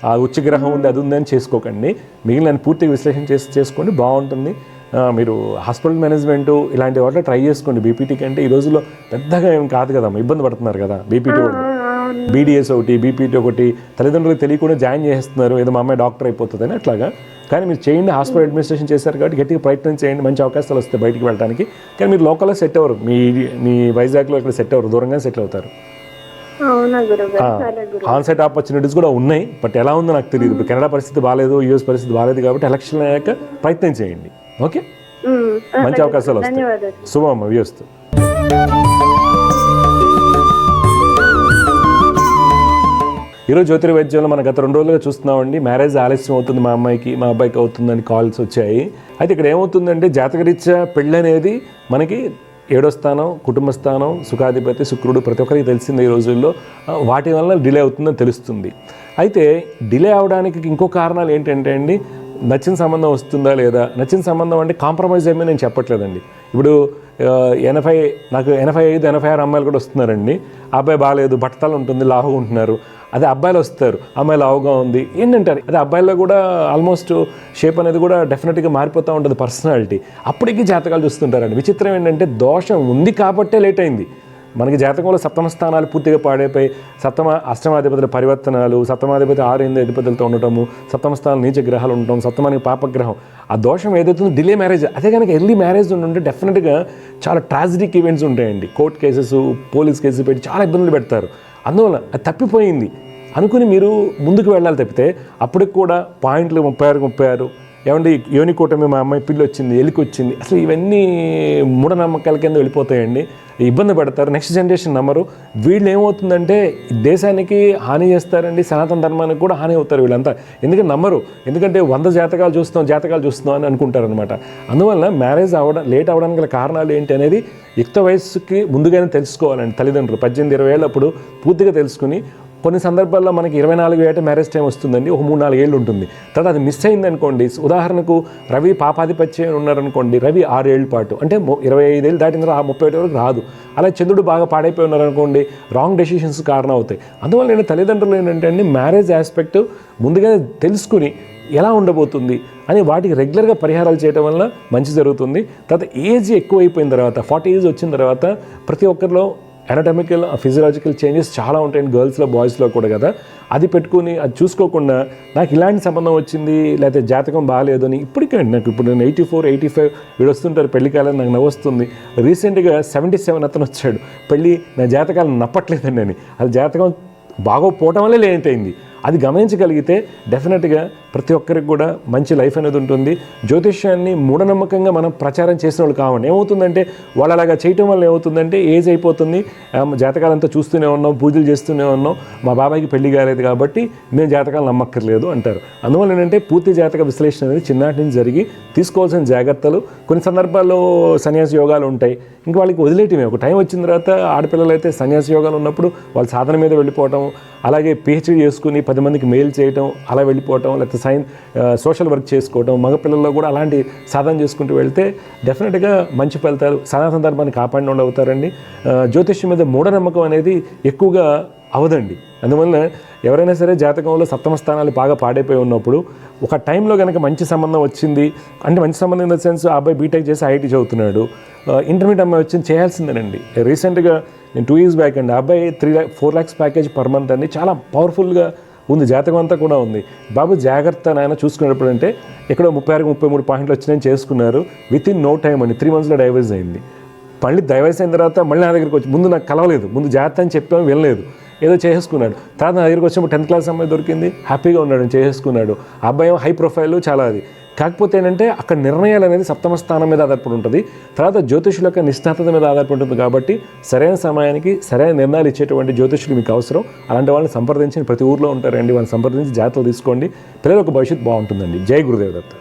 ఆ ఉచ్చగ్రహం ఉంది, అది ఉందని చేసుకోకండి. మిగిలిన పూర్తిగా విశ్లేషణ చేసుకోండి, బాగుంటుంది. మీరు హాస్పిటల్ మేనేజ్మెంటు ఇలాంటి వాటిలో ట్రై చేసుకోండి. బీపీటీ కంటే ఈ రోజుల్లో పెద్దగా ఏం కాదు కదా, ఇబ్బంది పడుతున్నారు కదా. బీపీటీ బీడీఎస్ ఒకటి, బీపీటీ ఒకటి, తల్లిదండ్రులకు తెలియకుండా జాయిన్ చేస్తున్నారు, ఏదో మా అమ్మాయి డాక్టర్ అయిపోతుందని అట్లాగా. కానీ మీరు చేయండి, హాస్పిటల్ అడ్మినిస్ట్రేషన్ చేశారు కాబట్టి గట్టిగా ప్రయత్నం చేయండి, మంచి అవకాశాలు వస్తాయి బయటికి వెళ్ళడానికి. కానీ మీరు లోకల్లో సెట్ అవ్వరు, మీ వైజాగ్లో ఇక్కడ సెట్ అవ్వరు, దూరంగా సెటిల్ అవుతారు. ఆన్సైట్ ఆపర్చునిటీస్ కూడా ఉన్నాయి, బట్ ఎలా ఉందో నాకు తెలియదు. ఇప్పుడు కెనడా పరిస్థితి బాగాలేదు, యూఎస్ పరిస్థితి బాగాలేదు కాబట్టి ఎలక్షన్ అయ్యాక ప్రయత్నం చేయండి. ఓకే, మంచి అవకాశాలు వస్తాయి. శుభమ్మ వ్యూస్తూ. ఈరోజు జ్యోతిర్వైద్యంలో మనం గత 2 రోజులుగా చూస్తున్నామండి, మ్యారేజ్ ఆలస్యం అవుతుంది, మా అమ్మాయికి మా అబ్బాయికి అవుతుందని కాల్స్ వచ్చాయి. అయితే ఇక్కడ ఏమవుతుందంటే జాతకరీత్యా పెళ్ళి అనేది మనకి 7వ స్థానం, కుటుంబ స్థానం, సుఖాధిపతి శుక్రుడు, ప్రతి ఒక్కరికి తెలిసింది ఈ రోజుల్లో. వాటి వల్ల డిలే అవుతుందని తెలుస్తుంది. అయితే డిలే అవడానికి ఇంకో కారణాలు ఏంటంటే అండి, నచ్చిన సంబంధం వస్తుందా లేదా. నచ్చిన సంబంధం అంటే కాంప్రమైజ్ ఏమీ నేను చెప్పట్లేదండి. ఇప్పుడు 85, 86 అమ్మాయిలు కూడా వస్తున్నారండి. అబ్బాయి బాగాలేదు, బట్టతలు ఉంటుంది, లావుగా ఉంటున్నారు. అదే అబ్బాయిలు వస్తారు, అమ్మాయి లావుగా ఉంది ఏంటంటారు. అదే అబ్బాయిల్లో కూడా ఆల్మోస్ట్ షేప్ అనేది కూడా డెఫినెట్గా మారిపోతూ ఉంటుంది, పర్సనాలిటీ. అప్పటికి జాతకాలు చూస్తుంటారండి. విచిత్రం ఏంటంటే దోషం ఉంది కాబట్టే లేట్ అయింది. మనకి జాతకంలో సప్తమ స్థానాలు పూర్తిగా పాడైపోయి అష్టమాధిపతుల పరివర్తనాలు, సప్తమాధిపతి 6, 8 అధిపతులతో ఉండటము, సప్తమ స్థానాలు నీచ గ్రహాలు ఉండటం, సప్తమానికి పాపగ్రహం, ఆ దోషం ఏదైతుందో డిలే మ్యారేజ్. అదే కనుక ఎర్లీ మ్యారేజ్ ఉంటే డెఫినెట్గా చాలా ట్రాజిడిక్ ఈవెంట్స్ ఉంటాయండి. కోర్టు కేసెస్, పోలీస్ కేసు పెట్టి చాలా ఇబ్బందులు పెడతారు. అందువల్ల అది తప్పిపోయింది అనుకుని మీరు ముందుకు వెళ్ళాలి తప్పితే అప్పటికి కూడా పాయింట్లు 36 ఏమంటే యోని కూటమి, మా అమ్మాయి పిల్లి వచ్చింది, ఎలికి వచ్చింది, అసలు ఇవన్నీ మూఢనమ్మకాల కింద వెళ్ళిపోతాయండి. ఇబ్బంది పడతారు, నెక్స్ట్ జనరేషన్ నమ్మరు. వీళ్ళు ఏమవుతుందంటే దేశానికి హాని చేస్తారండి, సనాతన ధర్మానికి కూడా హాని అవుతారు వీళ్ళంతా. ఎందుకంటే నమ్మరు, ఎందుకంటే 100 జాతకాలు చూస్తున్నాం అని అనుకుంటారనమాట. అందువల్ల మ్యారేజ్ లేట్ అవ్వడానికి గల కారణాలు ఏంటి అనేది యుక్త వయస్సుకి ముందుగానే తెలుసుకోవాలండి తల్లిదండ్రులు. 18, 20 ఏళ్ళు అప్పుడు పూర్తిగా తెలుసుకుని, కొన్ని సందర్భాల్లో మనకి 24 ఏట మ్యారేజ్ టైం వస్తుందండి, ఒక 3-4 ఏళ్ళు ఉంటుంది. తర్వాత అది మిస్ అయింది అనుకోండి, ఉదాహరణకు రవి పాపాధిపత్యం ఉన్నారనుకోండి, రవి 6 ఏళ్ళ పాటు, అంటే 25 ఏళ్ళు దాటిన తర్వాత 31 వరకు రాదు. అలా చంద్రుడు బాగా పాడైపోయి ఉన్నారనుకోండి, రాంగ్ డెసిషన్స్ కారణం అవుతాయి. అందువల్ల నేను తల్లిదండ్రులు ఏంటంటే అండి, మ్యారేజ్ ఆస్పెక్ట్ ముందుగానే తెలుసుకుని ఎలా ఉండబోతుంది అని వాటికి రెగ్యులర్గా పరిహారాలు చేయడం వల్ల మంచి జరుగుతుంది. తర్వాత ఏజ్ ఎక్కువైపోయిన తర్వాత, 40 ఏజ్ వచ్చిన తర్వాత ప్రతి ఒక్కరిలో ఎనటమికల్, ఫిజియలాజికల్ చేంజెస్ చాలా ఉంటాయండి, గర్ల్స్లో బాయ్స్లో కూడా కదా. అది పెట్టుకుని అది చూసుకోకుండా నాకు ఇలాంటి సంబంధం వచ్చింది లేకపోతే జాతకం బాగాలేదు అని ఇప్పటికే ఇప్పుడు నేను 84, 85 వీడు వస్తుంటారు పెళ్లి కాలని, నాకు నవ్వొస్తుంది. రీసెంట్గా 77 అతను వచ్చాడు, పెళ్ళి నా జాతకాలు నప్పట్లేదండి అని. అది జాతకం బాగోపోవటం వల్లే లేట్ అయింది. అది గమనించగలిగితే డెఫినెట్గా ప్రతి ఒక్కరికి కూడా మంచి లైఫ్ అనేది ఉంటుంది. జ్యోతిష్యాన్ని మూఢనమ్మకంగా మనం ప్రచారం చేసిన వాళ్ళు కావండి. ఏమవుతుందంటే వాళ్ళు అలాగా చేయటం వల్ల ఏమవుతుందంటే ఏజ్ అయిపోతుంది, జాతకాలంతా చూస్తూనే ఉన్నాం, పూజలు చేస్తూనే ఉన్నాం, మా బాబాయికి పెళ్లి కాలేదు కాబట్టి మేము జాతకాలు నమ్మక్కర్లేదు అంటారు. అందువల్ల ఏంటంటే పూర్తి జాతక విశ్లేషణ అనేది చిన్నటి నుంచి జరిగి తీసుకోవాల్సిన జాగ్రత్తలు. కొన్ని సందర్భాల్లో సన్యాసి యోగాలు ఉంటాయి, ఇంకా వాళ్ళకి వదిలేయటమే. ఒక టైం వచ్చిన తర్వాత ఆడపిల్లలు అయితే సన్యాసి యోగాలు ఉన్నప్పుడు వాళ్ళ సాధన మీద వెళ్ళిపోవటం, అలాగే పిహెచ్డీ చేసుకుని 10 మందికి మెయిల్ చేయటం, అలా వెళ్ళిపోవటం, లేకపోతే సోషల్ వర్క్ చేసుకోవటం, మగపిల్లల్లో కూడా అలాంటి సాధన చేసుకుంటూ వెళ్తే డెఫినెట్గా మంచి ఫలితాలు, సనాతన ధర్మాన్ని కాపాడిన వాళ్ళు అవుతారండి. జ్యోతిష్యం మీద మూఢనమ్మకం అనేది ఎక్కువగా అవదండి. అందువల్ల ఎవరైనా సరే జాతకంలో సప్తమ స్థానాలు బాగా పాడైపోయి ఉన్నప్పుడు ఒక టైంలో కనుక మంచి సంబంధం వచ్చింది అంటే, మంచి సంబంధం ఇన్ ద సెన్స్ ఆ అబ్బాయి బీటెక్ చేసి ఐఐటీ చదువుతున్నాడు, ఇంటర్మీడియట్ అమ్మాయి వచ్చింది, చేయాల్సిందేనండి. రీసెంట్గా నేను 2 years బ్యాక్ అండి, ఆ అబ్బాయి 4 lakhs ప్యాకేజ్ పర్ మంత్ అండి, చాలా పవర్ఫుల్గా ఉంది, జాతకం అంతా కూడా ఉంది. బాబు జాగ్రత్త నాయన చూసుకునేటప్పుడు అంటే ఎక్కడో 36-33 పాయింట్లు వచ్చినాయని చేసుకున్నారు. విత్ ఇన్ నో టైం అండి 3 monthsలో డైవర్స్ అయింది. మళ్ళీ డైవర్స్ అయిన తర్వాత మళ్ళీ నా దగ్గరికి వచ్చి, ముందు నాకు కలవలేదు, ముందు జాగ్రత్త అని చెప్పాము, వినలేదు, ఏదో చేసేసుకున్నాడు. తర్వాత నా దగ్గరికి వచ్చినప్పుడు 10th క్లాస్ అమ్మాయి దొరికింది, హ్యాపీగా ఉన్నాడు, చేసేసుకున్నాడు. ఆ అబ్బాయి హై ప్రొఫైల్ చాలా అది. కాకపోతే ఏంటంటే అక్కడ నిర్ణయాలు అనేది సప్తమ స్థానం మీద ఆధారపడి ఉంటుంది, తర్వాత జ్యోతిషుల యొక్క నిష్ణాతత మీద ఆధారపడి ఉంటుంది. కాబట్టి సరైన సమయానికి సరైన నిర్ణయాలు ఇచ్చేటువంటి జ్యోతిషులు మీకు అవసరం. అలాంటి వాళ్ళని సంప్రదించి, ప్రతి ఊర్లో ఉంటారండి, వాళ్ళని సంప్రదించి జాగ్రత్తలు తీసుకోండి. పిల్లల యొక్క భవిష్యత్తు బాగుంటుందండి. జై గురుదేవ్ దత్త.